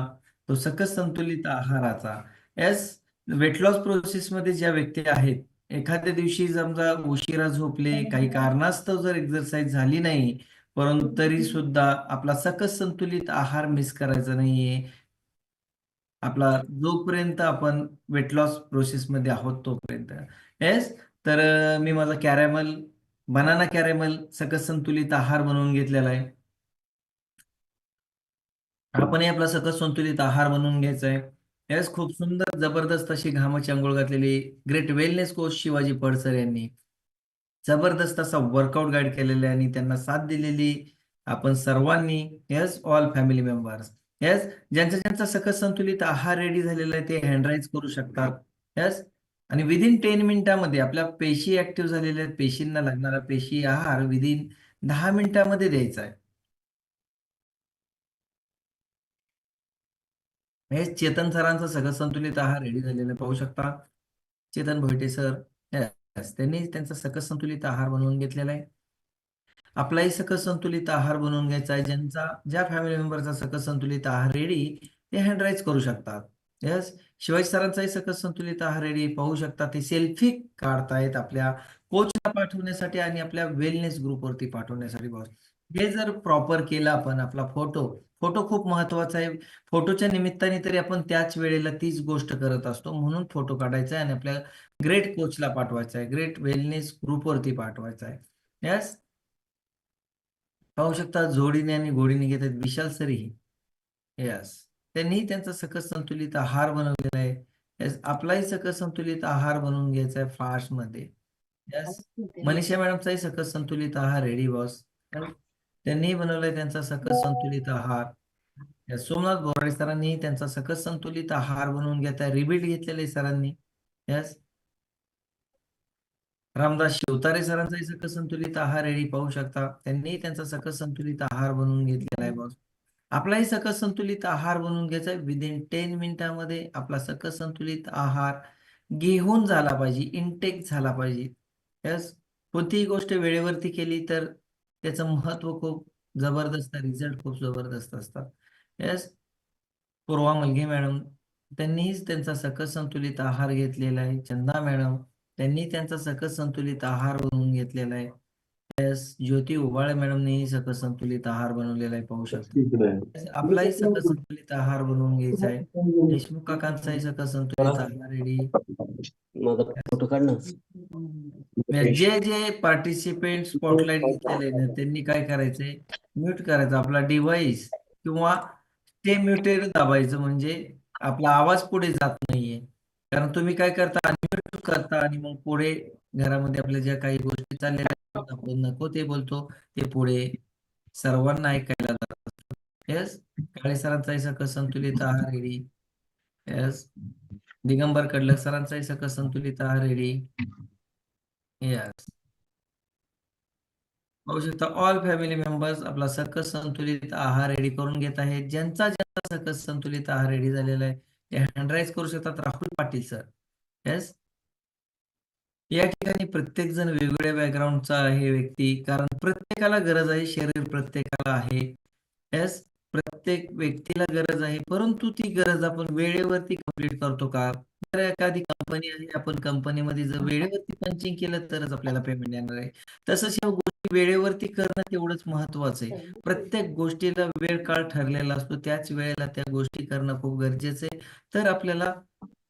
Speaker 3: तो सकस संतुलित आहाराचा. येस वेट लॉस प्रोसेसमध्ये ज्या व्यक्ती आहेत एखाद्या दिवशी समजा उशिरा झोपले काही कारणास्तव जर एक्सरसाइज झाली नाही परंतु तरी सुद्धा आपला सकस संतुलित आहार मिस करायचा नाहीये. आपला जोपर्यंत आपण वेट लॉस प्रोसेसमध्ये आहोत तोपर्यंत. येस तर मी माझा बनाना कॅरेमल सकस संतुलित आहार बनवून घेतलेला आहे. आपणही आपला सकस संतुलित आहार बनवून घ्यायचा आहे. येस खूप सुंदर जबरदस्त अशी घामाची आंघोळ घातलेली ग्रेट वेलनेस कोच शिवाजी पडसर यांनी जबरदस्त असा वर्कआउट गाईड केलेला आहे आणि त्यांना साथ दिलेली आपण सर्वांनी. Yes all family members. Yes ज्यांचा सकस संतुलित आहार रेडी झालेला आहे ते हँड करू शकतात. येस आणि विदिन 10 मिनिटामध्ये आपल्या पेशी ऍक्टिव्ह झालेल्या आहेत. पेशींना लागणारा पेशी आहार विदिन 10 मिनिटामध्ये द्यायचा आहे. हे चेतन सरांचा सकस संतुलित आहार रेडी झालेला पाहू शकता. चेतन भोईटे सर त्यांनी त्यांचा सकस संतुलित आहार बनवून घेतलेला आहे. आपलाही सकस संतुलित आहार बनवून घ्यायचा आहे. ज्या फॅमिली मेंबरचा सकस संतुलित आहार रेडी ते हँड राईज करू शकतात. येस शिवाजी सरांचाही सकस संतुलित आहार रेडी पाहू शकता. ते सेल्फी काढतायत आपल्या कोचला पाठवण्यासाठी आणि आपल्या वेलनेस ग्रुपवरती पाठवण्यासाठी. बॉस हे जर प्रॉपर केलं आपण आपला फोटो खूप महत्वाचा आहे. फोटोच्या निमित्ताने तरी आपण त्याच वेळेला तीच गोष्ट करत असतो म्हणून फोटो काढायचा आहे आणि आपल्या ग्रेट कोचला पाठवायचा आहे. ग्रेट वेलनेस ग्रुपवरती पाठवायचा आहे. यस पाहू शकता जोडीने आणि गोडीने घेत आहेत विशाल सरीही. यस त्यांनी त्यांचा सकस संतुलित आहार बनवलेला आहे. यस आपलाही सकस संतुलित आहार बनवून घ्यायचा आहे फास्ट मध्ये. यस मनीषा मॅडमचाही सकस संतुलित आहार रेडी बॉस. त्यांनी बनवलाय त्यांचा सकस संतुलित आहार. यस सोमनाथ बोराडे सरांनी त्यांचा सकस संतुलित आहार बनवून घेतलाय. रिबीट घेतलेला आहे सरांनी. यस रामदास शिवतारे सरांचाही सकस संतुलित आहार रेडी पाहू शकता. त्यांनीही त्यांचा सकस संतुलित आहार बनवून घेतलेला आहे बॉस. आपलाही सकस संतुलित आहार बनवून घ्यायचा आहे. विदिन 10 मिनिटामध्ये आपला सकस संतुलित आहार घेऊन झाला पाहिजे, इनटेक झाला पाहिजे. यस, कोणतीही गोष्ट वेळेवरती केली तर त्याचं महत्व खूप जबरदस्त, रिझल्ट खूप जबरदस्त असतात. यस, पूर्वा मलगे मॅडम त्यांनीही त्यांचा सकस संतुलित आहार घेतलेला आहे. चंदा मॅडम त्यांनी त्यांचा सकस संतुलित आहार बनवून घेतलेला आहे. यस, ज्योती उबाळे मॅडमनेही सकस संतुलित आहार बनवलेला आहे पाहू शकता. आपलाही सकस संतुलित आहार बनवून घ्यायचा आहे. देशमुख काकांचाही सकस संतुलित आहार रेडी. जे जे पार्टिसिपेंट स्पॉटलाइट घेतलेले ना त्यांनी काय करायचंय, म्यूट करायचं आपला डिव्हाइस किंवा ते म्युटेड दाबायचं, म्हणजे आपला आवाज पुढे जात नाहीये. कारण तुम्ही काय करता, अनम्यूट करता आणि मग पुढे घरामध्ये आपल्या ज्या काही गोष्टी चाललेल्या आहेत, आपण नको ते बोलतो, ते पुढे सर्वांना ऐकायला जातात. येस, काळे सरांचाही सकस संतुलित आहार रेडी. येस, दिगंबर कडलक सरांचाही सकस संतुलित आहार रेडी. येस, पाहू शकता ऑल फॅमिली मेंबर्स आपला सकस संतुलित आहार रेडी करून घेत आहेत. ज्यांचा ज्यांचा सकस संतुलित आहार रेडी झालेला आहे ते हँड राईज करू शकतात. राहुल पाटील सर. येस, या ठिकाणी प्रत्येक जण वेगवेगळ्या बॅकग्राऊंडचा आहे व्यक्ती, कारण प्रत्येकाला गरज आहे, शरीर प्रत्येकाला आहे. येस, प्रत्येक व्यक्तीला गरज आहे, परंतु ती गरज आपण वेळेवरती कंप्लीट करतो का? जर एखादी कंपनी आहे, आपण कंपनीमध्ये जर वेळेवरती पंचिंग केलं तरच आपल्याला पेमेंट येणार आहे. तसंच या गोष्टी वेळेवरती करणं तेवढंच महत्वाचं आहे. प्रत्येक गोष्टीला वेळ काळ ठरलेला असतो, त्याच वेळेला त्या गोष्टी करणं खूप गरजेचं आहे. तर आपल्याला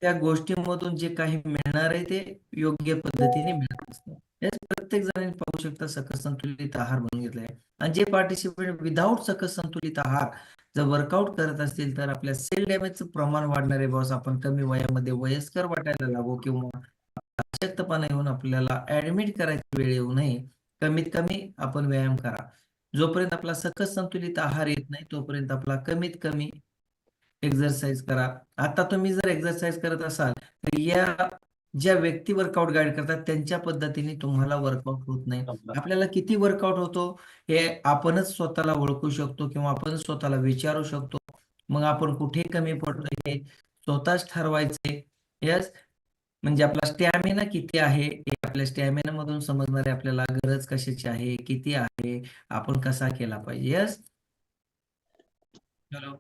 Speaker 3: त्या गोष्टींमधून जे काही मिळणार आहे ते योग्य पद्धतीने मिळत असतं. याच प्रत्येक जणांनी पाहू शकता सकस संतुलित आहार बनवून घेतलाय. आणि जे पार्टिसिपेंट विदाऊट सकस संतुलित आहार जर वर्कआउट करत असतील तर आपल्या सेल डॅमेजचं प्रमाण वाढणार आहे बॉस. आपण कमी वयामध्ये वयस्कर वाटायला लागू किंवा अशक्तपणा येऊन आपल्याला ऍडमिट करायची वेळ येऊ नये. कमीत कमी आपण व्यायाम करा. जोपर्यंत आपला सकस संतुलित आहार येत नाही तोपर्यंत आपला कमीत कमी एक्सरसाइज करा. आता तुम्ही जर एक्सरसाइज करत असाल तर या ज्या व्यक्ती वर्कआउट गाईड करतात त्यांच्या पद्धतीने तुम्हाला वर्कआउट होत नाही. आपल्याला किती वर्कआउट होतो हे आपणच स्वतःला ओळखू शकतो किंवा आपण स्वतःला विचारू शकतो. मग आपण कुठे कमी पडतोय हे स्वतःच ठरवायचे. यस, म्हणजे आपला स्टॅमिना किती आहे हे आपल्या स्टॅमिना मधून समजणार आहे. आपल्याला गरज कशाची आहे, किती आहे, आपण कसा केला पाहिजे. यस, हॅलो,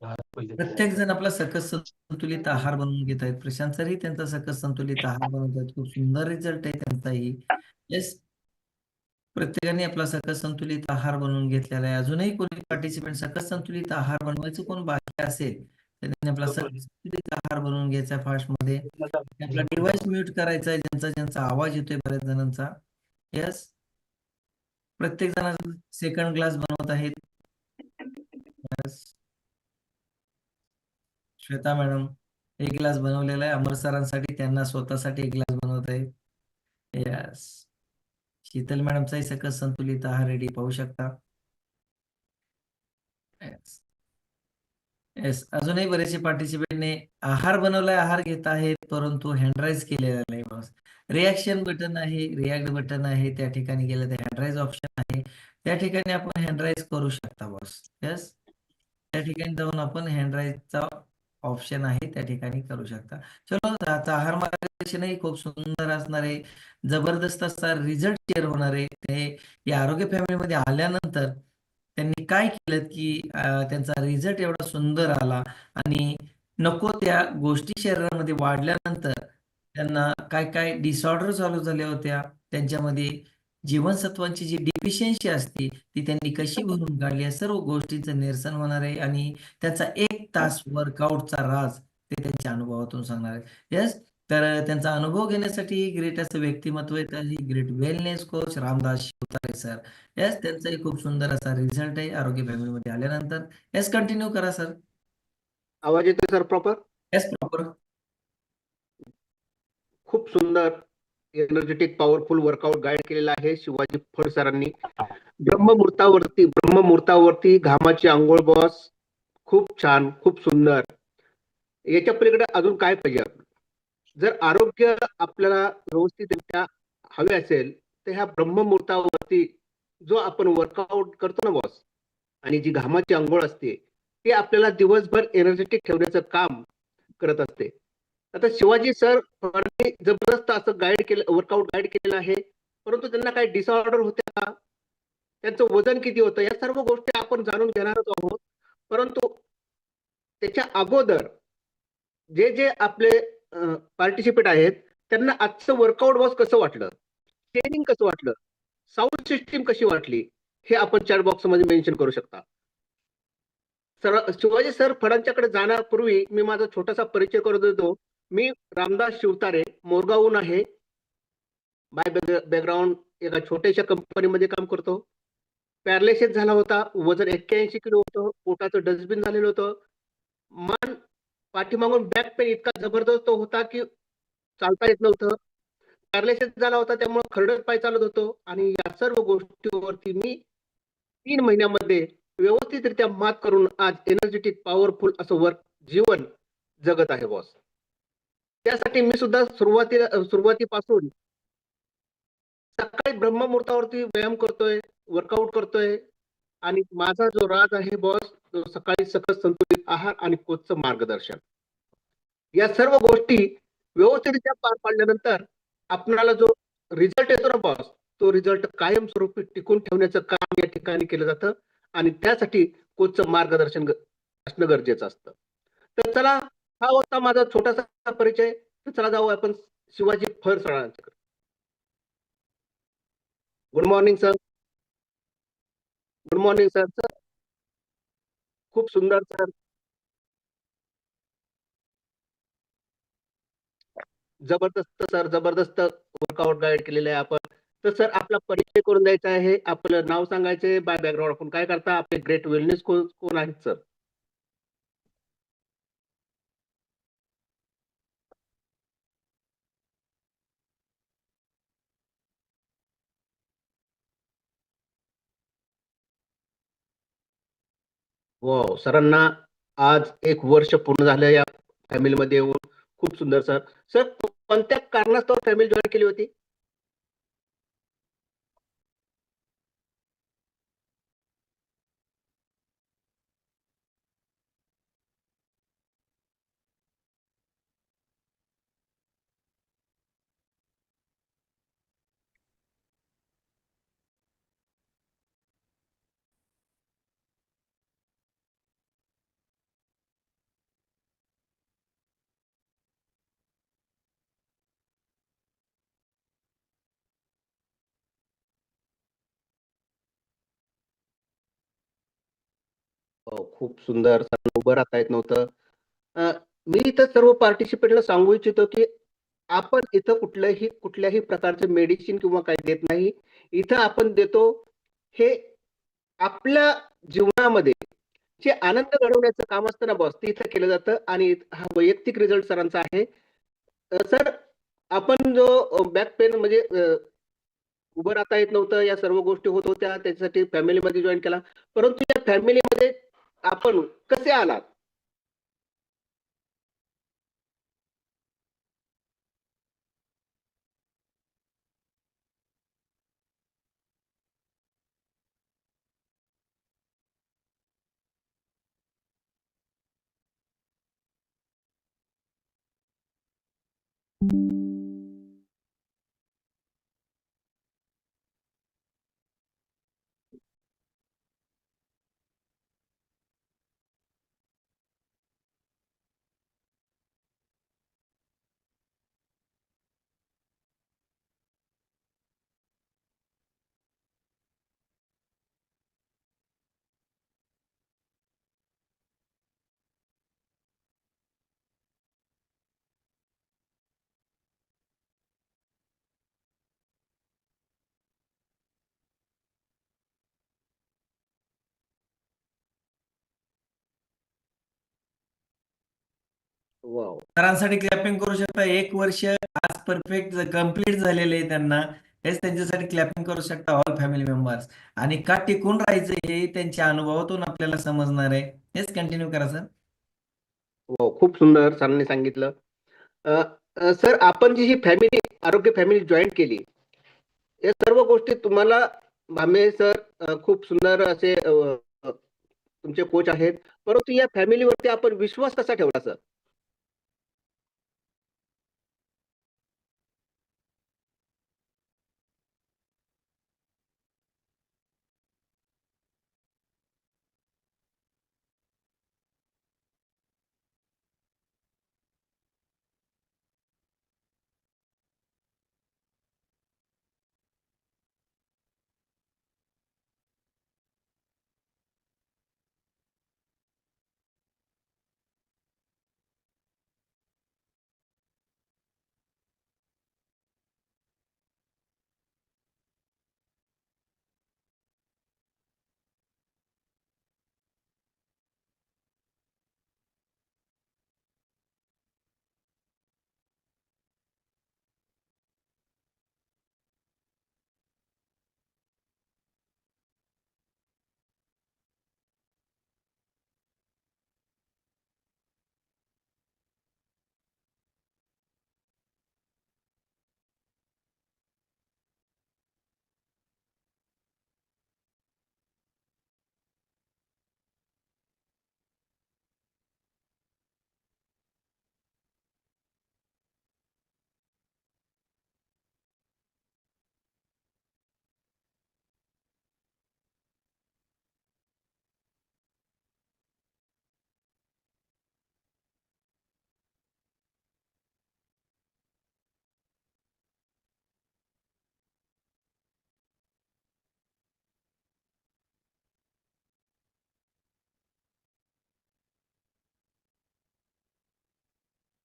Speaker 3: प्रत्येक जण आपला सकस संतुलित आहार बनवून घेत आहेत. प्रशांत सरही त्यांचा सकस संतुलित आहार बनवत आहेत. खूप सुंदर रिझल्ट आहे त्यांचाही. येस, प्रत्येकाने आपला सकस संतुलित आहार बनवून घेतलेला आहे. अजूनही कोणी पार्टिसिपेंट सकस संतुलित आहार बनवायचं कोण बाकी असेल तर त्यांनी आपला सकस संतुलित आहार बनवून घ्यायचा फास्ट मध्ये. आपला डिव्हाइस म्यूट करायचा आहे ज्यांचा ज्यांचा आवाज येतोय बऱ्याच जणांचा. येस, प्रत्येक जण सेकंड ग्लास बनवत आहेत. येस, श्वेता मॅडम एक ग्लास बनवलेला आहे अमर सरांसाठी, त्यांना स्वतःसाठी एक ग्लास बनवत आहे. यस, शीतल मॅडमचाही सकस संतुलित आहार रेडी पाहू शकता. येस, येस, अजूनही बरेचसे पार्टिसिपेंटने आहार बनवलाय, आहार घेत आहेत, परंतु हँडराईज केलेला नाही बॉस. रिॲक्शन बटन आहे, रिॲक्ट बटन आहे, त्या ठिकाणी गेलं तर हँडराईज ऑप्शन आहे, त्या ठिकाणी आपण हँडराईज करू शकता बॉस. यस, त्या ठिकाणी जाऊन आपण हँडराईजचा ऑप्शन आहे त्या ठिकाणी करू शकता. चलो, आजचा आहार मार्गदर्शनही खूप सुंदर असणार आहे, जबरदस्त असा रिझल्ट शेअर होणार आहे. ते या आरोग्य फॅमिलीमध्ये आल्यानंतर त्यांनी काय केलं की त्यांचा रिझल्ट एवढा सुंदर आला आणि नको त्या गोष्टी शरीरामध्ये वाढल्यानंतर त्यांना काय काय डिसऑर्डर चालू झाल्या होत्या, त्यांच्यामध्ये जीवनसत्वांची जी डिफिशियन्सी असते ती त्यांनी कशी भरून काढली, या सर्व गोष्टींचं निरसन होणार आहे आणि त्याचा 1 तास वर्कआउटचा राज ते त्यांच्या अनुभवातून सांगणार आहे. येस, तर त्यांचा अनुभव घेण्यासाठी ग्रेट असं व्यक्तिमत्व आहे, तर ही great wellness coach Ramdas Shivtare sir. Yes, त्यांचाही खूप सुंदर असा रिझल्ट आहे आरोग्य फॅमिलीमध्ये आल्यानंतर. येस, कंटिन्यू करा सर.
Speaker 12: आवाज येतोय सर प्रॉपर?
Speaker 3: Yes, proper.
Speaker 12: खूप सुंदर एनर्जेटिक पॉवरफुल वर्कआउट गाईड केलेला आहे शिवाजी फड सरांनी. ब्रह्ममुहूर्तावरती घामाची आंघोळ बॉस, खूप छान, खूप सुंदर. याच्या पलीकडे अजून काय पाहिजे? जर आरोग्य आपल्याला व्यवस्थितरित्या हवे असेल तर ह्या ब्रह्ममुहूर्तावरती जो आपण वर्कआउट करतो ना बॉस, आणि जी घामाची अंघोळ असते ती आपल्याला दिवसभर एनर्जेटिक ठेवण्याचं काम करत असते. आता शिवाजी सर जबरदस्त असं गाईड केलं, वर्कआउट गाईड केलेलं आहे, परंतु त्यांना काही डिसऑर्डर होते का, त्यांचं वजन किती होतं, या सर्व गोष्टी आपण जाणून घेणारच आहोत. परंतु त्याच्या अगोदर जे जे आपले पार्टिसिपेट आहेत त्यांना आजचं वर्कआउट बॉस कसं वाटलं, ट्रेनिंग कसं वाटलं, साऊंड सिस्टीम कशी वाटली, हे आपण चॅट बॉक्स मध्ये मेन्शन करू शकता. शिवाजी सर फडांच्याकडे जाण्यापूर्वी मी माझा छोटासा परिचय करून देतो. मी रामदास शिवतारे, मोरगावहून आहे. बाय बॅकग्राऊंड एका छोट्याशा कंपनीमध्ये काम करतो. पॅरालिसिस झाला होता, वजन 81 किलो होतं, पोटाचं डस्टबिन झालेलं होतं, मान पाठीमागून बॅक पेन इतका जबरदस्त होता की चालता येत नव्हतं. पॅरालिसिस झाला होता, त्यामुळे खरडत पाय चालत होतो. आणि या सर्व गोष्टीवरती मी 3 महिन्यामध्ये व्यवस्थितरित्या मात करून आज एनर्जेटिक पॉवरफुल असं जीवन जगत आहे बॉस. त्यासाठी मी सुद्धा सुरुवातीपासून सकाळी ब्रह्ममुहूर्तावरती व्यायाम करतोय, वर्कआउट करतोय. आणि माझा जो राज आहे बॉस, तो सकाळी सकस संतुलित आहार आणि कोचचं मार्गदर्शन. या सर्व गोष्टी व्यवस्थितरित्या पार पाडल्यानंतर आपणाला जो रिझल्ट येतो ना बॉस, तो रिझल्ट कायमस्वरूपी टिकून ठेवण्याचं काम या ठिकाणी केलं जातं. आणि त्यासाठी कोचचं मार्गदर्शन असणं गरजेचं असतं. तर चला, हा होता माझा छोटासा परिचय. तर चला जाऊ आपण शिवाजी फड सरांच्याकडे. Good morning sir. Good morning sir. Sir खूप सुंदर सर, जबरदस्त सर, जबरदस्त वर्कआउट गाईड केलेलं आहे आपण. तर सर आपला परिचय करून द्यायचा आहे, आपलं नाव सांगायचे, बाय बॅकग्राऊंड आपण काय करता, आपले ग्रेट वेलनेस कोण आहेत सर? हो, सरांना आज 1 वर्ष पूर्ण झालं या फॅमिलीमध्ये येऊन. खूप सुंदर सर. सर कोणत्या कारणास्तव फॅमिली जॉईन केली होती? हो, खूप सुंदर. सर उभं राहता येत नव्हतं. अ, मी इथं सर्व पार्टिसिपेंटला सांगू इच्छितो की आपण इथं कुठल्याही प्रकारचे मेडिसिन किंवा काही देत नाही. इथं आपण देतो हे आपल्या जीवनामध्ये जे आनंद घडवण्याचं काम असतं ना बॉस, ते इथं केलं जातं. आणि हा वैयक्तिक रिझल्ट सरांचा आहे. सर आपण जो बॅक पेन म्हणजे उभं राहता येत नव्हतं, या सर्व गोष्टी होत होत्या, त्याच्यासाठी फॅमिलीमध्ये जॉईन केला. परंतु या फॅमिलीमध्ये आपण कसे आलात? वाव.
Speaker 3: सरांसाठी क्लॅपिंग करू शकता. 1 वर्ष आज परफेक्ट कंप्लीट झालेले आहे त्यांना. हेच त्यांच्यासाठी क्लॅपिंग करू शकता ऑल फॅमिली मेंबर्स. आणि का टिकून राहायचं हे त्यांच्या अनुभवातून आपल्याला समजणार आहे. हेच कंटिन्यू करा सर.
Speaker 12: हो, खूप सुंदर सरांनी सांगितलं. सर आपण जी ही आरोग्य फॅमिली जॉईन केली, हे सर्व गोष्टी तुम्हाला भांबे सर खूप सुंदर असे तुमचे कोच आहेत. परंतु या फॅमिलीवरती आपण विश्वास कसा ठेवला सर?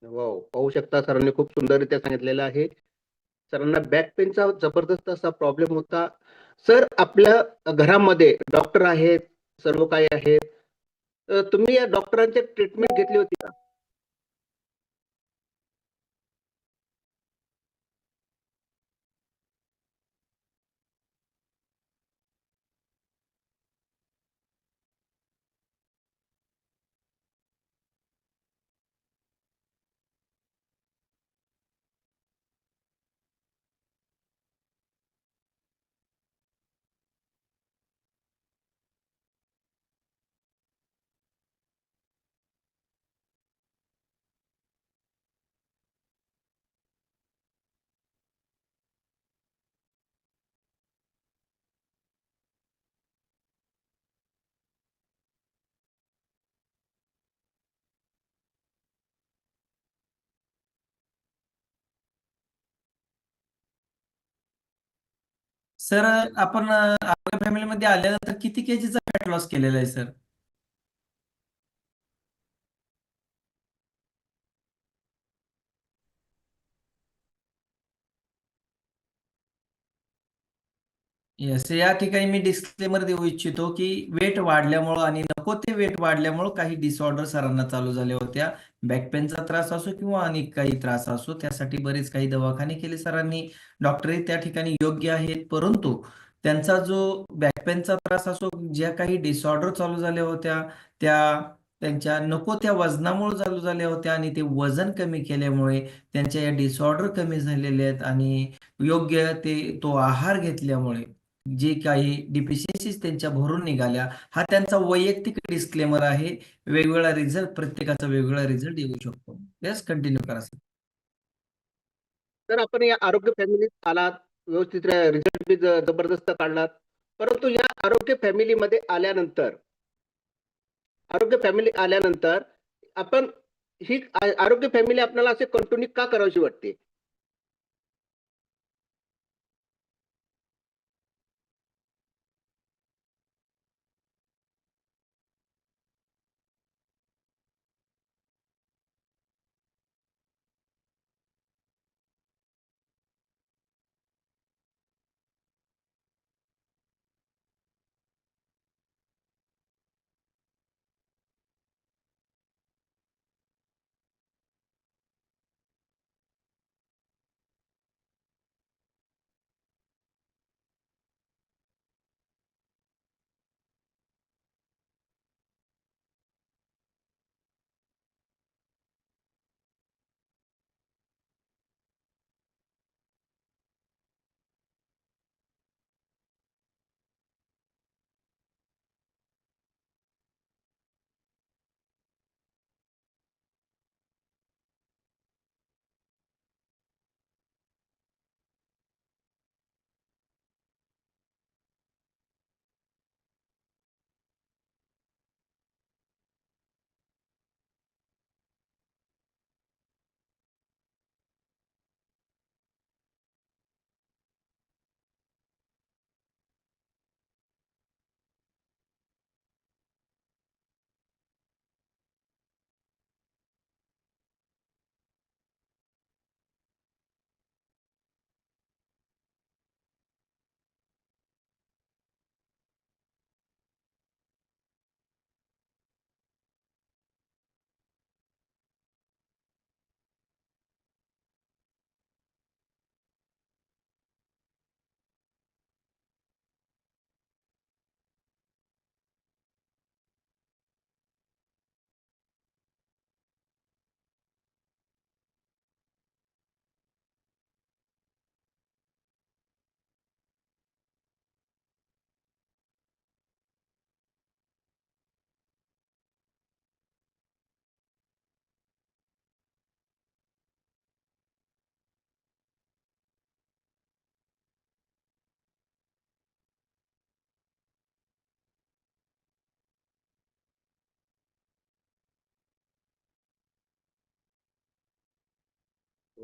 Speaker 12: वाव! पाहू शकता सरांनी खूप सुंदररीत्या सांगितलेलं आहे. सरांना बॅक पेनचा जबरदस्त असा प्रॉब्लेम होता. सर आपल्या घरामध्ये डॉक्टर आहेत, सर्व काही आहेत. तुम्ही या डॉक्टरांची ट्रीटमेंट घेतली होती का?
Speaker 3: सर आपण आपल्या फॅमिलीमध्ये आल्यानंतर किती केजीचा फॅट लॉस केलेला आहे सर? येस, या ठिकाणी मी डिस्क्लेमर देऊ इच्छितो की वेट वाढल्यामुळं आणि नको ते वेट वाढल्यामुळं काही डिसऑर्डर सरांना चालू झाल्या होत्या. बॅक पेनचा त्रास असो किंवा आणि काही त्रास असो, त्यासाठी बरेच काही दवाखाने केले सरांनी. डॉक्टरही त्या ठिकाणी योग्य आहेत, परंतु त्यांचा जो बॅक पेनचा त्रास असो, ज्या काही डिसऑर्डर चालू झाल्या होत्या, त्या त्यांच्या नको त्या वजनामुळे चालू झाल्या होत्या आणि ते वजन कमी केल्यामुळे त्यांच्या या डिसऑर्डर कमी झालेले आहेत आणि योग्य तो आहार घेतल्यामुळे जे काही डिफिशियन्सीज त्यांच्या भरून निघाल्या, हा त्यांचा वैयक्तिक डिस्क्लेमर आहे. वेगवेगळा रिझल्ट, प्रत्येकाचा वेगवेगळा रिझल्ट येऊ शकतो. येस, कंटिन्यू करा सर.
Speaker 12: तर आपण या आरोग्य फॅमिलीत आलात, व्यवस्थित रिझल्ट बी जबरदस्त काढलात. परंतु या आरोग्य फॅमिली आल्यानंतर आपण ही आरोग्य फॅमिली आपल्याला असे कंटिन्यू का करावीशी वाटते?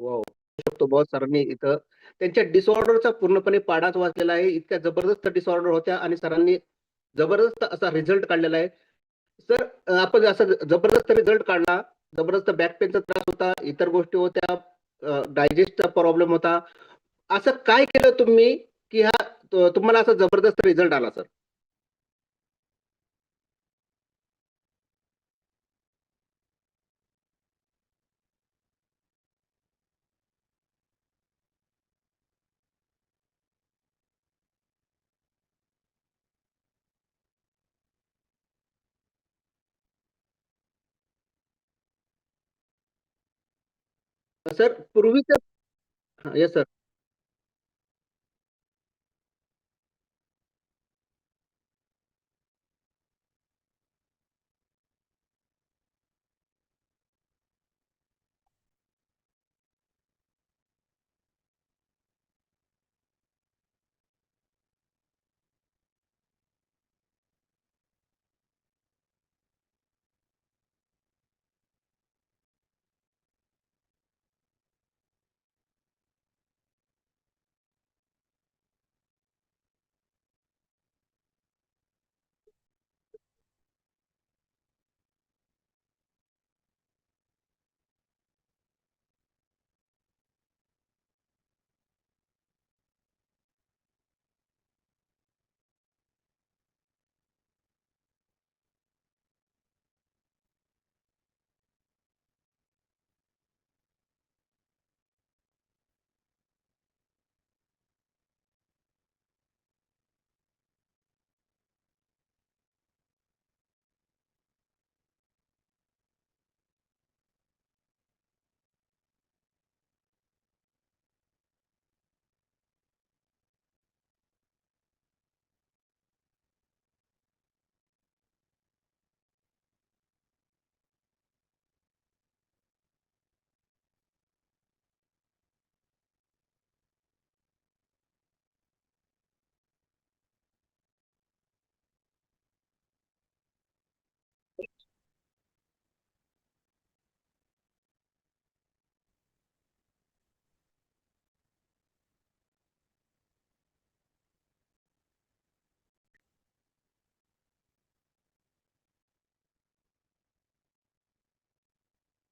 Speaker 12: वाव शकतो बॉस सरांनी इथं त्यांच्या डिसऑर्डरचा पूर्णपणे पाडाच वाचलेला आहे. इतक्या जबरदस्त डिसऑर्डर होत्या आणि सरांनी जबरदस्त असा रिझल्ट काढलेला आहे. सर आपण असं जबरदस्त रिझल्ट काढला. जबरदस्त बॅक पेनचा त्रास होता, इतर गोष्टी होत्या, डायजेस्टचा प्रॉब्लेम होता. असं काय केलं तुम्ही की तुम्हाला असा जबरदस्त रिझल्ट आला सर? सर पूर्वीचं येस सर.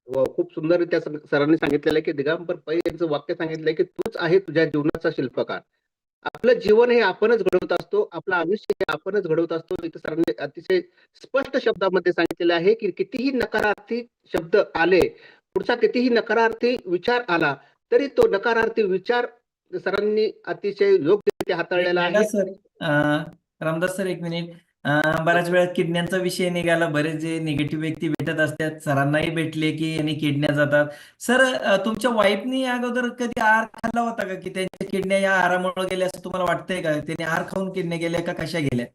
Speaker 12: व खूप सुंदररित्या सरांनी सांगितलेलं आहे की दिगंबर पै यांचं वाक्य सांगितलंय की तूच आहे तुझ्या जीवनाचा शिल्पकार. आपलं जीवन हे आपणच घडवत असतो. आपलं आयुष्य हे आपणच घडवत असतो. इथं सरांनी अतिशय स्पष्ट शब्दामध्ये सांगितलेलं आहे की कितीही नकारार्थी शब्द आले, पुढचा कितीही नकारार्थी विचार आला, तरी तो नकारार्थी विचार सरांनी अतिशय योग्यरित्या
Speaker 3: एक
Speaker 12: हाताळलेला
Speaker 3: मिनिट
Speaker 12: आहे.
Speaker 3: सर. रामदास सर, एक मिनिट. बऱ्याच वेळा किडण्यांचा विषय निघाला. बरेच जे निगेटिव्ह व्यक्ती भेटत असतात, सरांनाही भेटले की यांनी किडण्या जातात. सर, तुमच्या वाईफनी अगोदर कधी आहार खाल्ला होता का, की त्यांच्या किडण्या या आहारामुळे गेल्या असं तुम्हाला वाटतंय का? त्यांनी आहार खाऊन किडण्या गेल्या का कशा गेल्या?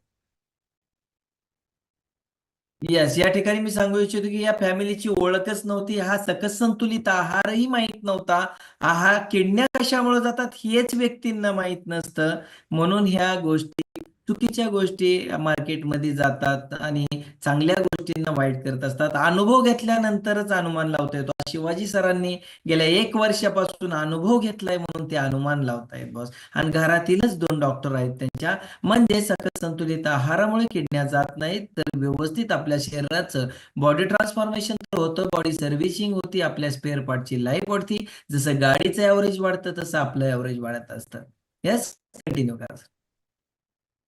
Speaker 3: येस, या ठिकाणी मी सांगू इच्छितो की या फॅमिलीची ओळखच नव्हती. हा सकस संतुलित आहारही माहित नव्हता. आहार किडण्या कशामुळे जातात हेच व्यक्तींना माहित नसतं. म्हणून ह्या गोष्टी, चुकीच्या गोष्टी मार्केटमध्ये जातात आणि चांगल्या गोष्टींना वाईट करत असतात. अनुभव घेतल्यानंतरच अनुमान लावता येतो. शिवाजी सरांनी गेल्या 1 वर्षापासून अनुभव घेतलाय म्हणून ते अनुमान लावतायत बॉस. आणि घरातीलच 2 डॉक्टर आहेत त्यांच्या. म्हणजे सकस संतुलित आहारामुळे किडण्या जात नाहीत, तर व्यवस्थित आपल्या शरीराचं बॉडी ट्रान्सफॉर्मेशन तर होतं, बॉडी सर्व्हिसिंग होती, आपल्या स्पेअर पार्टची लाईफ वाढती. जसं गाडीचं ॲव्हरेज वाढतं तसं आपलं ॲव्हरेज वाढत असतं. येस, कंटिन्यू करा.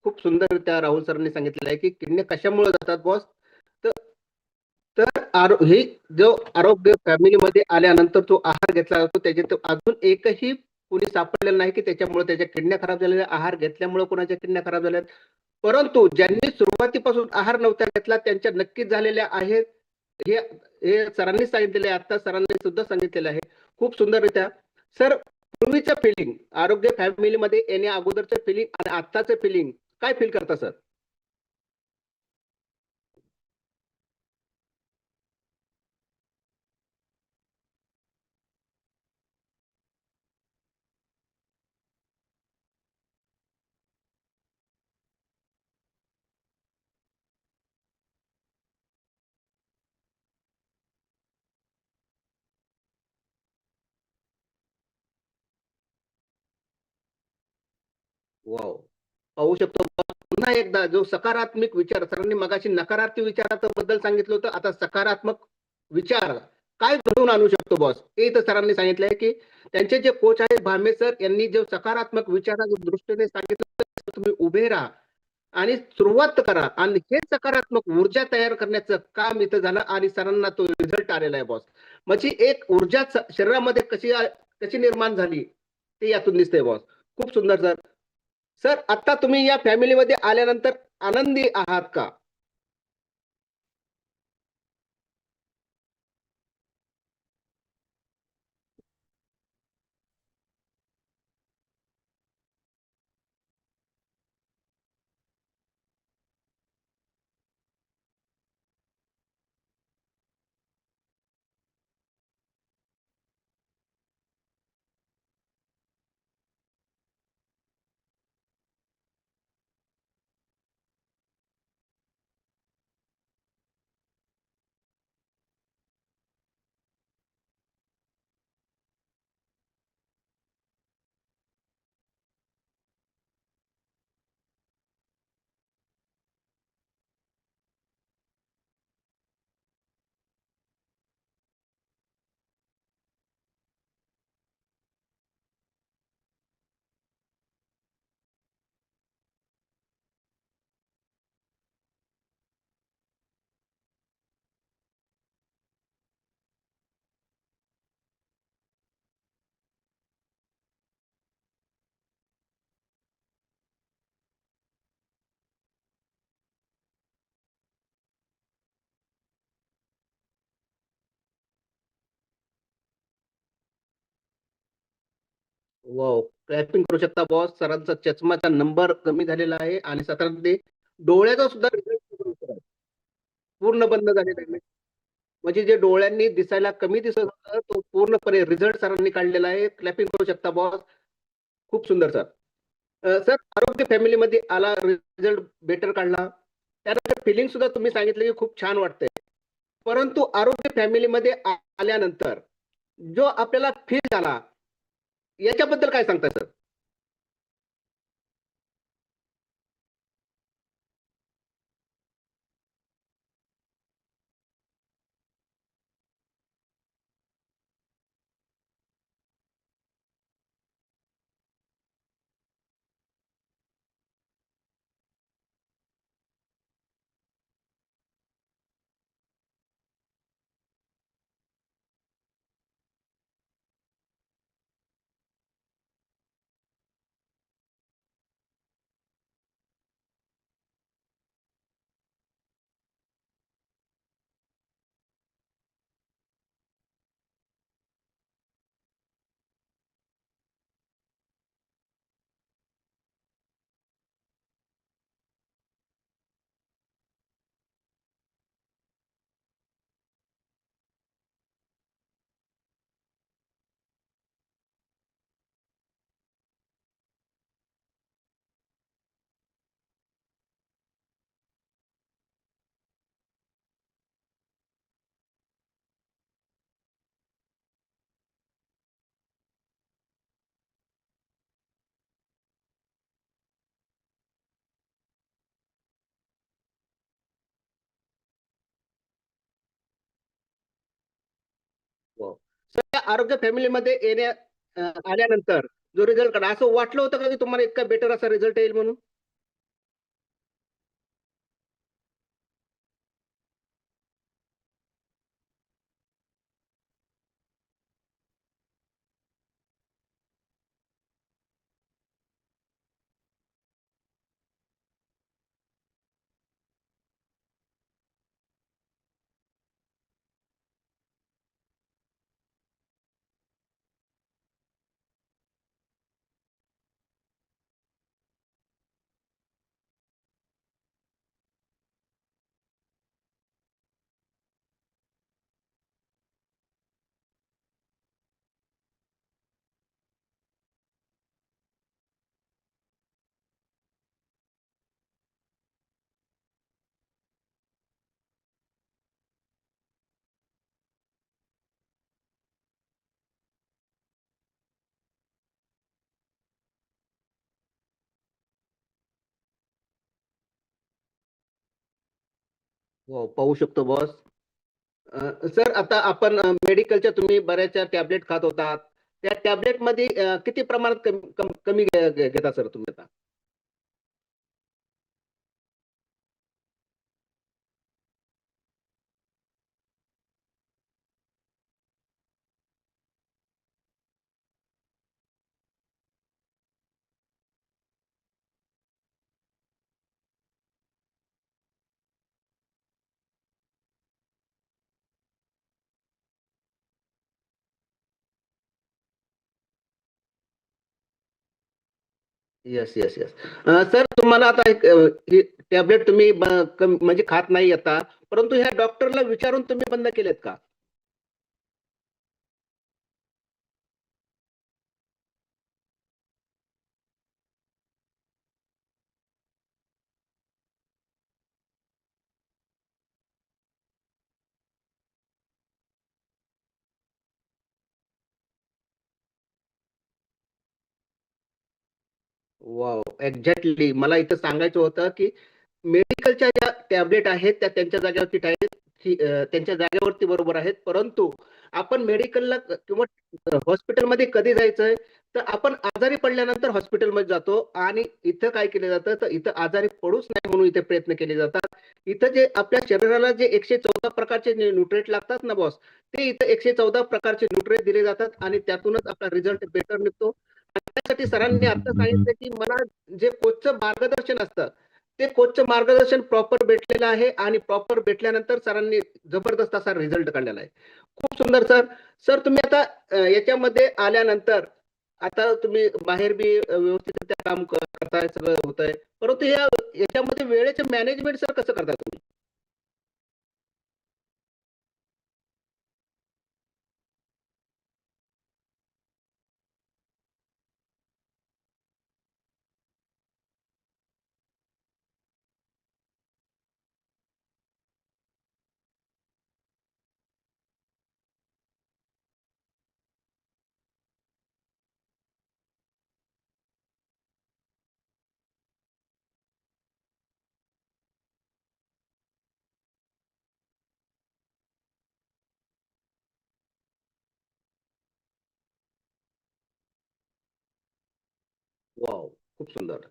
Speaker 12: खूप सुंदररित्या राहुल सरांनी सांगितलेलं आहे की किडण्या कशामुळे जातात बॉस. तर तर हे जो आरोग्य फॅमिलीमध्ये आल्यानंतर जो आहार घेतला जातो त्याच्यात अजून एकही कोणी सापडलेलं नाही की त्याच्यामुळे त्याच्या किडन्या खराब झालेल्या, आहार घेतल्यामुळे कोणाच्या किडन्या खराब झाल्या. परंतु ज्यांनी सुरुवातीपासून आहार नव्हता घेतला त्यांच्या नक्कीच झालेल्या आहेत. हे हे सरांनी सांगितलेले आहे, आता सरांनी सुद्धा सांगितलेलं आहे खूप सुंदररित्या. सर, पूर्वीचं फिलिंग, आरोग्य फॅमिलीमध्ये येण्या अगोदरचं फिलिंग आणि आत्ताचं फिलिंग काय फील करता सर? वाव. पाहू शकतो पुन्हा एकदा जो सकारात्मक विचार, सरांनी मगाशी नकारात्मक विचाराबद्दल सांगितलं होतं, आता सकारात्मक विचार काय घडवून आणू शकतो बॉस, हे इथं सरांनी सांगितलंय की त्यांचे जे कोच आहेत भांबे सर यांनी जो सकारात्मक विचाराच्या दृष्टीने सांगितलं, तुम्ही उभे राहा आणि सुरुवात करा आणि हे सकारात्मक ऊर्जा तयार करण्याचं काम इथं झालं आणि सरांना तो रिझल्ट आलेला आहे बॉस. म्हणजे एक ऊर्जा शरीरामध्ये कशी निर्माण झाली ते यातून दिसतंय बॉस. खूप सुंदर सर. सर आता तुम्ही या फॅमिलीमध्ये आल्यानंतर आनंदी आहात का? वाव. क्लॅपिंग करू शकता बॉस. सरांचा चष्माचा नंबर कमी झालेला आहे आणि सरांनी डोळ्याचा सुद्धा रिझल्ट पूर्ण बंद झालेला आहे. म्हणजे जे डोळ्यांनी दिसायला कमी दिसत होतं तो पूर्णपणे रिझल्ट सरांनी काढलेला आहे. क्लॅपिंग करू शकता बॉस. खूप सुंदर सर. सर आरोग्य फॅमिलीमध्ये आला, रिझल्ट बेटर काढला. त्यानंतर फिलिंग सुद्धा तुम्ही सांगितलं की खूप छान वाटतंय. परंतु आरोग्य फॅमिलीमध्ये आल्यानंतर जो आपल्याला फील झाला याच्याबद्दल काय सांगताय सर? हो. सर त्या आरोग्य फॅमिलीमध्ये आल्यानंतर जो रिझल्ट काढा असं वाटलं होतं का की तुम्हाला इतका बेटर असा रिझल्ट येईल म्हणून? हो, पाहू शकतो बॉस. सर आता आपण मेडिकलच्या तुम्ही बऱ्याचशा टॅबलेट खात होतात. त्या टॅबलेटमध्ये किती प्रमाणात कमी घेता सर तुम्ही आता? Yes, yes, yes. सर तुम्हाला आता एक ही टॅबलेट तुम्ही म्हणजे खात नाही आता, परंतु ह्या डॉक्टरला विचारून तुम्ही बंद केलेत का? वॉव! एक्झॅक्टली मला इथं सांगायचं होतं, की मेडिकलच्या ज्या टॅबलेट आहेत त्या त्यांच्या जागेवरती आहेत, की त्यांच्या जागेवरती बरोबर आहेत. परंतु आपण मेडिकलला किंवा हॉस्पिटलमध्ये कधी जायचंय, तर आपण आजारी पडल्यानंतर हॉस्पिटलमध्ये जातो आणि इथं काय केलं जातं, तर इथं आजारी पडूच नाही म्हणून इथे प्रयत्न केले जातात. इथं जे आपल्या शरीराला जे 114 प्रकारचे न्यूट्रिएंट लागतात ना बॉस, ते इथं 114 प्रकारचे न्यूट्रिएंट दिले जातात आणि त्यातूनच आपला रिझल्ट बेटर निघतो. आणि त्यासाठी सरांनी आता सांगितलं, की मला जे कोचचं मार्गदर्शन असतं, ते कोचचं मार्गदर्शन प्रॉपर भेटलेलं आहे आणि प्रॉपर भेटल्यानंतर सरांनी जबरदस्त असा रिझल्ट काढलेला आहे. खूप सुंदर सर. सर तुम्ही आता याच्यामध्ये आल्यानंतर आता तुम्ही बाहेर बी व्यवस्थितरित्या काम करताय, सगळं होतंय. परंतु याच्यामध्ये वेळेचे मॅनेजमेंट सर कसं करता तुम्ही? वॉव! खूप सुंदर.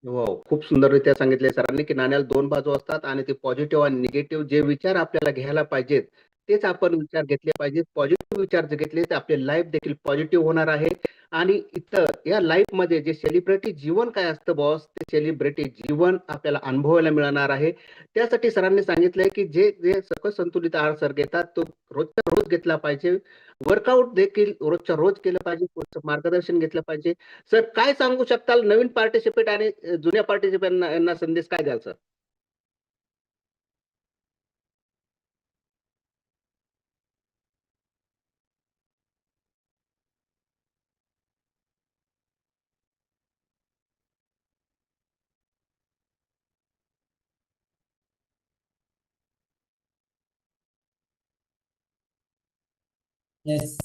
Speaker 12: वॉव! खूप सुंदररीत्या सांगितले सरांनी, की नाण्याला 2 बाजू असतात आणि ते पॉझिटिव्ह आणि निगेटिव्ह जे विचार आपल्याला घ्यायला पाहिजेत, तेच आपण विचार घेतले पाहिजेत. पॉझिटिव्ह विचार जर घेतले, तर आपले लाईफ देखील पॉझिटिव्ह होणार आहे आणि इथं या लाईफमध्ये जे सेलिब्रिटी जीवन काय असतं बॉस, ते सेलिब्रिटी जीवन आपल्याला अनुभवायला मिळणार आहे. त्यासाठी सरांनी सांगितलंय, की जे जे सकस संतुलित आहार सर घेतात, तो रोजच्या रोज घेतला पाहिजे. वर्कआउट देखील रोजच्या रोज केलं पाहिजे. पुढचं मार्गदर्शन घेतलं पाहिजे. सर काय सांगू शकताल नवीन पार्टिसिपेट आणि जुन्या पार्टिसिपेंटना यांना संदेश काय द्याल सर?
Speaker 3: येस.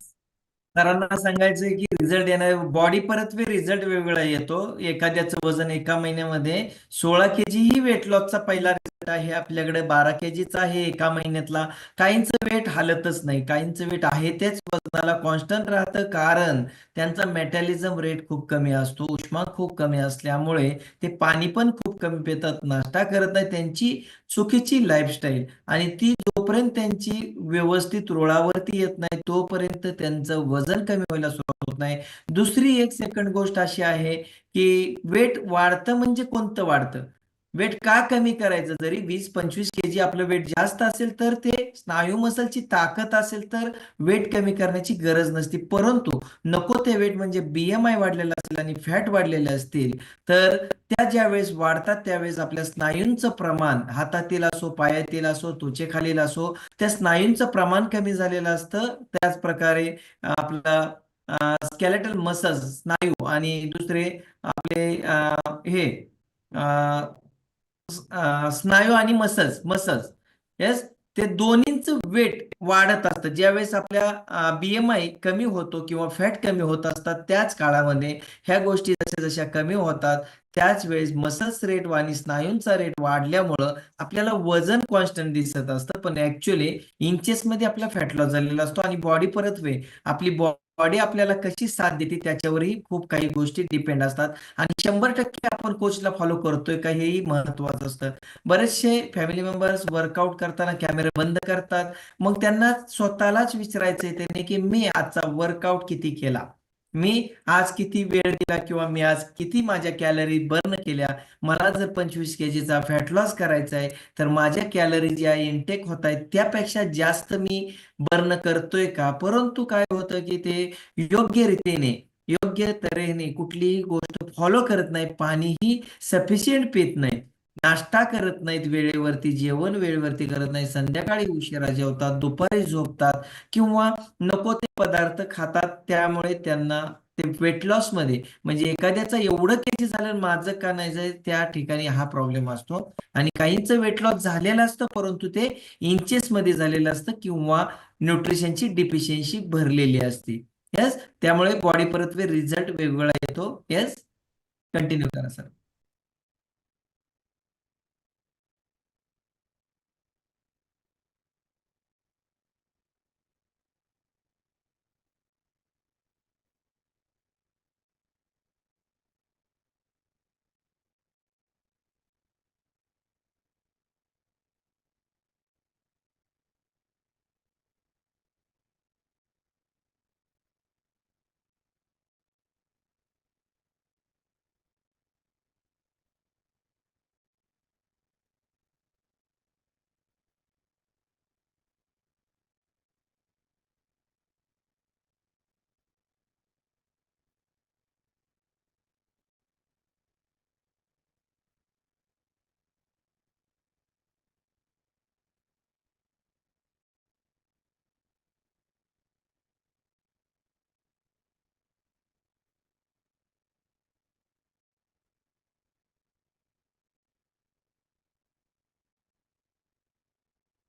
Speaker 3: सरांना सांगायचंय की रिझल्ट येणार बॉडी परत रिझल्ट वेगवेगळा येतो. एखाद्याचं वजन एका महिन्यामध्ये 16 kg ही वेट लॉसचा पहिला रिझल्ट आहे. आपल्याकडे 12 kg आहे एका महिन्यातला. काहींचं वेट हालतच नाही, काहींचं वेट आहे तेच वजनाला कॉन्स्टंट राहतं, कारण त्यांचा मेटॅलिझम रेट खूप कमी असतो. उष्मांक खूप कमी असल्यामुळे ते पाणी पण खूप कमी पितात, नाश्ता करत नाही. त्यांची चुकीची लाईफस्टाईल आणि ती जोपर्यंत त्यांची व्यवस्थित रुळावरती येत नाही तोपर्यंत त्यांचं वजन कमी व्हायला सुरुवात होत नाही. दुसरी एक सेकंड गोष्ट अशी आहे की वेट वाढतं म्हणजे कोणतं वाढतं? वेट का कमी करायचं? जरी 20-25 केजी आपलं वेट जास्त असेल तर ते स्नायू मसलची ताकद असेल तर वेट कमी करण्याची गरज नसते. परंतु नको ते वेट म्हणजे BMI वाढलेला असेल आणि फॅट वाढलेले असतील तर त्या ज्यावेळेस वाढतात त्यावेळेस आपल्या स्नायूंचं प्रमाण हातातील असो, पायातील असो, त्वचेखालील असो, त्या स्नायूंचं प्रमाण कमी झालेलं असतं. त्याच प्रकारे आपला स्केलेटल मसल्स स्नायू आणि दुसरे आपले हे स्नायू आणि मसल्स मसल्स येस ते दोन्हींचं वेट वाढत असतं. ज्यावेळेस आपल्या BMI कमी होतो किंवा फॅट कमी होत असतात त्याच काळामध्ये ह्या गोष्टी जशा जशा कमी होतात त्याच वेळेस मसल्स रेट आणि स्नायूंचा रेट वाढल्यामुळं आपल्याला वजन कॉन्स्टंट दिसत असतं, पण ऍक्च्युअली इंचेसमध्ये आपला फॅट लॉस झालेला असतो आणि बॉडी परतवे आपली बॉडी आपल्याला कशी साथ देते त्याच्यावरही खूप काही गोष्टी डिपेंड असतात. आणि 100% आपण कोचला फॉलो करतोय का हेही महत्वाचं असतं. बरेचसे फॅमिली मेंबर्स वर्कआउट करताना कॅमेरे बंद करतात. मग त्यांना स्वतःलाच विचारायचंय त्यांनी की मी आजचा वर्कआउट किती केला, मी आज किती वेळ दिला किंवा मी आज किती माझ्या कॅलरी बर्न केल्या. मला जर 25 केजीचा फॅट लॉस करायचा आहे तर माझ्या कॅलरी ज्या इनटेक होत आहेत त्यापेक्षा जास्त मी बर्न करतोय का? परंतु काय होतं की ते योग्य रीतीने योग्य तऱ्हेने कुठलीही गोष्ट फॉलो करत नाही. पाणीही सफिशियंट पित नाहीत, नाश्ता करत नाहीत वेळेवरती, जेवण वेळेवरती करत नाही, संध्याकाळी उशिरा जेवतात, दुपारी झोपतात किंवा नको ते पदार्थ खातात. त्यामुळे त्यांना ते वेट लॉस मध्ये म्हणजे एखाद्याचं एवढं केजी झालं माझं का नाही जाईल त्या ठिकाणी हा प्रॉब्लेम असतो. आणि काहींचं वेट लॉस झालेलं असतं परंतु ते इंचेस मध्ये झालेलं असतं किंवा न्यूट्रिशनची डिफिशियन्सी भरलेली असते. येस, त्यामुळे बॉडी परतवे रिझल्ट वेगवेगळा येतो. येस, कंटिन्यू करा सर.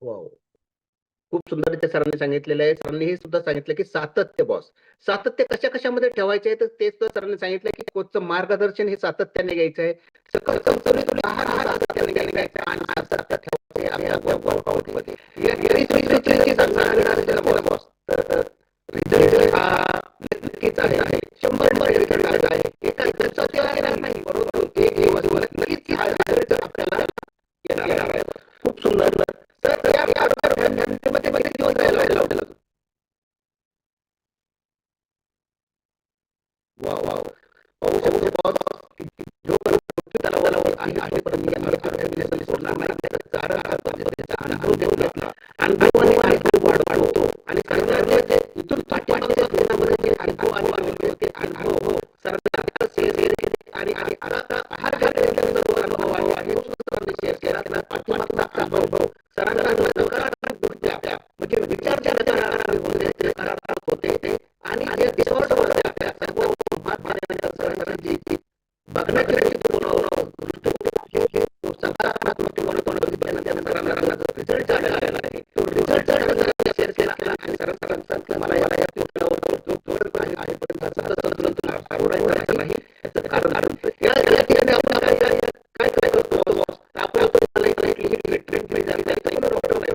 Speaker 12: वाव, खूप सुंदर सरांनी सांगितलेलं आहे. सरांनी हे सुद्धा सांगितलं की सातत्य बॉस, सातत्य कशा कशामध्ये ठेवायचे आहे तर तेच तर सरांनी सांगितलं की कोचचं मार्गदर्शन हे सातत्याने घ्यायचं आहे. सकाळ संतुलित आहार हा सातत्याने घ्यायचा आहे आणि सातत्य ठेवायचं आहे आपल्या वर्कआउटमध्ये. बॉस तर रिझल्ट हा नक्कीच आहे, 100% रिझल्ट आलेला आहे. एका दिवसात येणार नाही परंतु एक दिवस नक्कीच हा रिझल्ट आपल्याला येणार आहे. खूप सुंदर. तर या मध्ये किती दिवस जायला लागेल? वाव वाव, पाहू शकतो बॉस जोपर्यंत तलावावर आहे तोपर्यंत यांना अडचणी सोडणार नाही. त्याचा कारण हा पद्धतीचा अनुभव घेतला, अनुभवाने अनुभव वाढवतो आणि सरांनी जे इथून पाठीमागच्या जीवनामध्ये जे अनुभव आणि ते अनुभव सरांनी आता शेअर केले आणि आता आहार घेतल्यानंतर जो अनुभव आहे तो सरांनी शेअर केला. त्याला पाठीमागचा अनुभव सरांना नकारात्मक गोष्टी म्हणजे विचार ज्या नकारात्मक होते ते नकारात्मक होते आणि जे डिसऑर्डर होते आपल्या सर्व मात झाल्यानंतर सरांची बघण्याची सकारात्मक रिझल्ट आलेला आहे. तो रिझल्ट शेअर केला आणि सरांचा मला या संतुलन तुला सावडायचं नाही याचं कारण या ठिकाणी आपण काय करतो आपण ट्रीटमेंट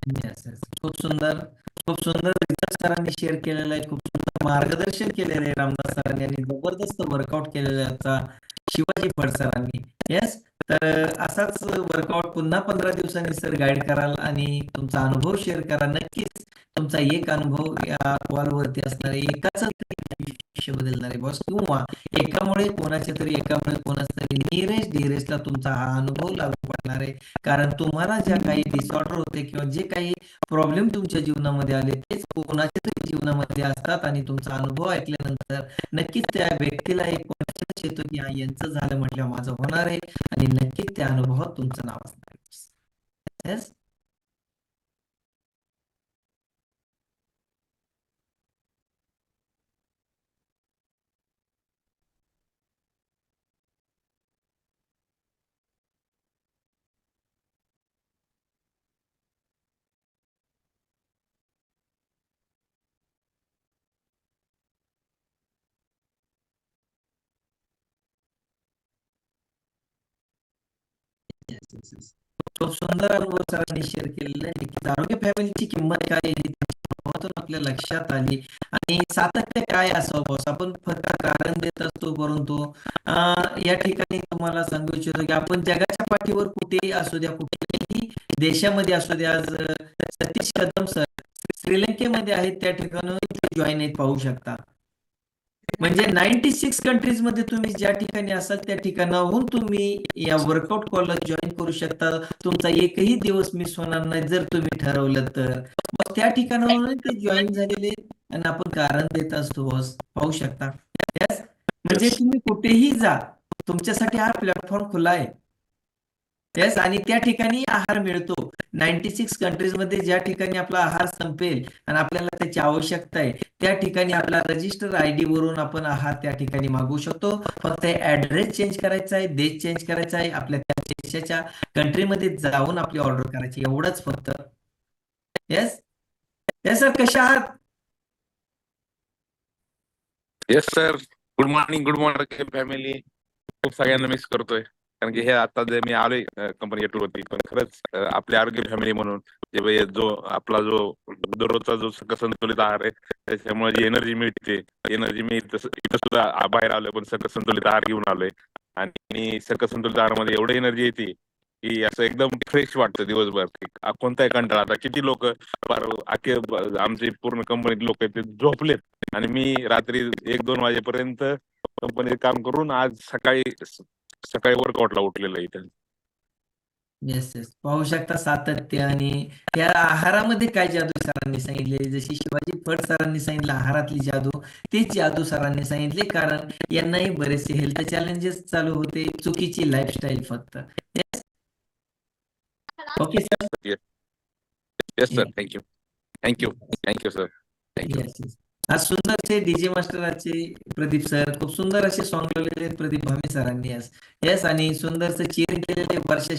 Speaker 3: Yes, yes. खूप सुंदर रिझल्ट सरांनी शेअर केलेला आहे. खूप सुंदर मार्गदर्शन केलेलं आहे रामदास सरांनी आणि जबरदस्त वर्कआउट केलेला आहे आता शिवाजी फड सरांनी. येस, तर असाच वर्कआउट पुन्हा 15 दिवसांनी सर गाईड कराल आणि तुमचा अनुभव शेअर करा. नक्कीच तुमचा एक अनुभव या कॉलवरती असणार आहे. एकाच आयुष्य बदलणार आहे बॉस, किंवा एकामुळे कोणाच तरी नीरज धीरजला तुमचा हा अनुभव लागू पडणार आहे. कारण तुम्हाला ज्या काही डिसऑर्डर होते किंवा जे काही प्रॉब्लेम तुमच्या जीवनामध्ये आले तेच कोणाच्या तरी जीवनामध्ये असतात आणि तुमचा अनुभव ऐकल्यानंतर नक्कीच त्या व्यक्तीला एक कॉन्फिडन्स येतो की हा यांचं झालं म्हटल्यावर माझं होणार आहे आणि नक्कीच त्या अनुभवात तुमचं नाव असणार आहे. येस, खूप सुंदर अनुभव सरांनी शेअर केलेला आहे की आरोग्य फॅमिलीची किंमत काय आहे ही त्याच्यातून आपल्या लक्षात आली आणि सातत्य काय असावं बॉस. आपण फक्त कारण देत असतो, परंतु या ठिकाणी तुम्हाला सांगू इच्छितो की आपण जगाच्या पाठीवर कुठेही असू द्या, कुठल्याही देशामध्ये असू द्या, आज सतीश कदम सर श्रीलंकेमध्ये आहेत, त्या ठिकाणी जॉईन आहेत, पाहू शकता. म्हणजे 96 कंट्रीज मध्ये तुम्ही ज्या ठिकाणी असाल त्या ठिकाणाहून तुम्ही या वर्कआउट कॉलला जॉईन करू शकता. तुमचा एकही दिवस मिस होणार नाही जर तुम्ही ठरवलं तर. मग त्या ठिकाणाहून ते जॉईन झालेले आणि आपण कारण देत असतो बॉस, पाहू शकता. Yes? म्हणजे तुम्ही कुठेही जा, तुमच्यासाठी हा प्लॅटफॉर्म खुला आहे. येस, आणि त्या ठिकाणी आहार मिळतो. 96 कंट्रीज मध्ये ज्या ठिकाणी आपला आहार संपेल आणि आपल्याला त्याची आवश्यकता आहे त्या ठिकाणी आपला रजिस्टर ID वरून आपण आहार त्या ठिकाणी मागवू शकतो. फक्त ऍड्रेस चेंज करायचा आहे, देश चेंज करायचा आहे, आपल्या त्या देशाच्या कंट्रीमध्ये जाऊन आपली ऑर्डर करायची, एवढंच फक्त. येस, येस सर, कशा आहात?
Speaker 13: Yes sir, good morning family. खूप सगळ्यांना मिस करतोय कारण की हे आता जे मी आलोय कंपनी टूर होती, पण खरंच आपली आरोग्य फॅमिली म्हणून जो आपला जो दररोजचा जो संतुलित आहार आहे त्याच्यामुळे जी एनर्जी मिळते इथं सुद्धा बाहेर आलोय पण संतुलित आहार घेऊन आलोय आणि संतुलित आहारामध्ये एवढी एनर्जी येते की असं एकदम फ्रेश वाटतं दिवसभर. कोणताही कंटाळा, आता किती लोक आमची पूर्ण कंपनीत लोक ते झोपलेत आणि मी रात्री 1-2 वाजेपर्यंत कंपनीत काम करून आज सकाळी वर्कआउटला उठलेलं इथे.
Speaker 3: येस, येस, पाहू शकता सातत्य. आणि या आहारामध्ये काय जादू सरांनी सांगितले, जशी शिवाजी फड सरांनी सांगितलं आहारातली जादू, तेच जादू सरांनी सांगितले. कारण यांनाही बरेचसे हेल्थ चॅलेंजेस चालू होते, चुकीची लाईफस्टाईल फक्त. Yes, okay sir.
Speaker 13: Yes sir, thank you sir.
Speaker 3: Yes, yes. आज सुंदरसे डीजे मास्टर आजचे प्रदीप सर, खूप सुंदर असे सॉंग लावलेले आहेत प्रदीप भामे सरांनी आज. येस, आणि सुंदरसं चीर केलेले वर्षा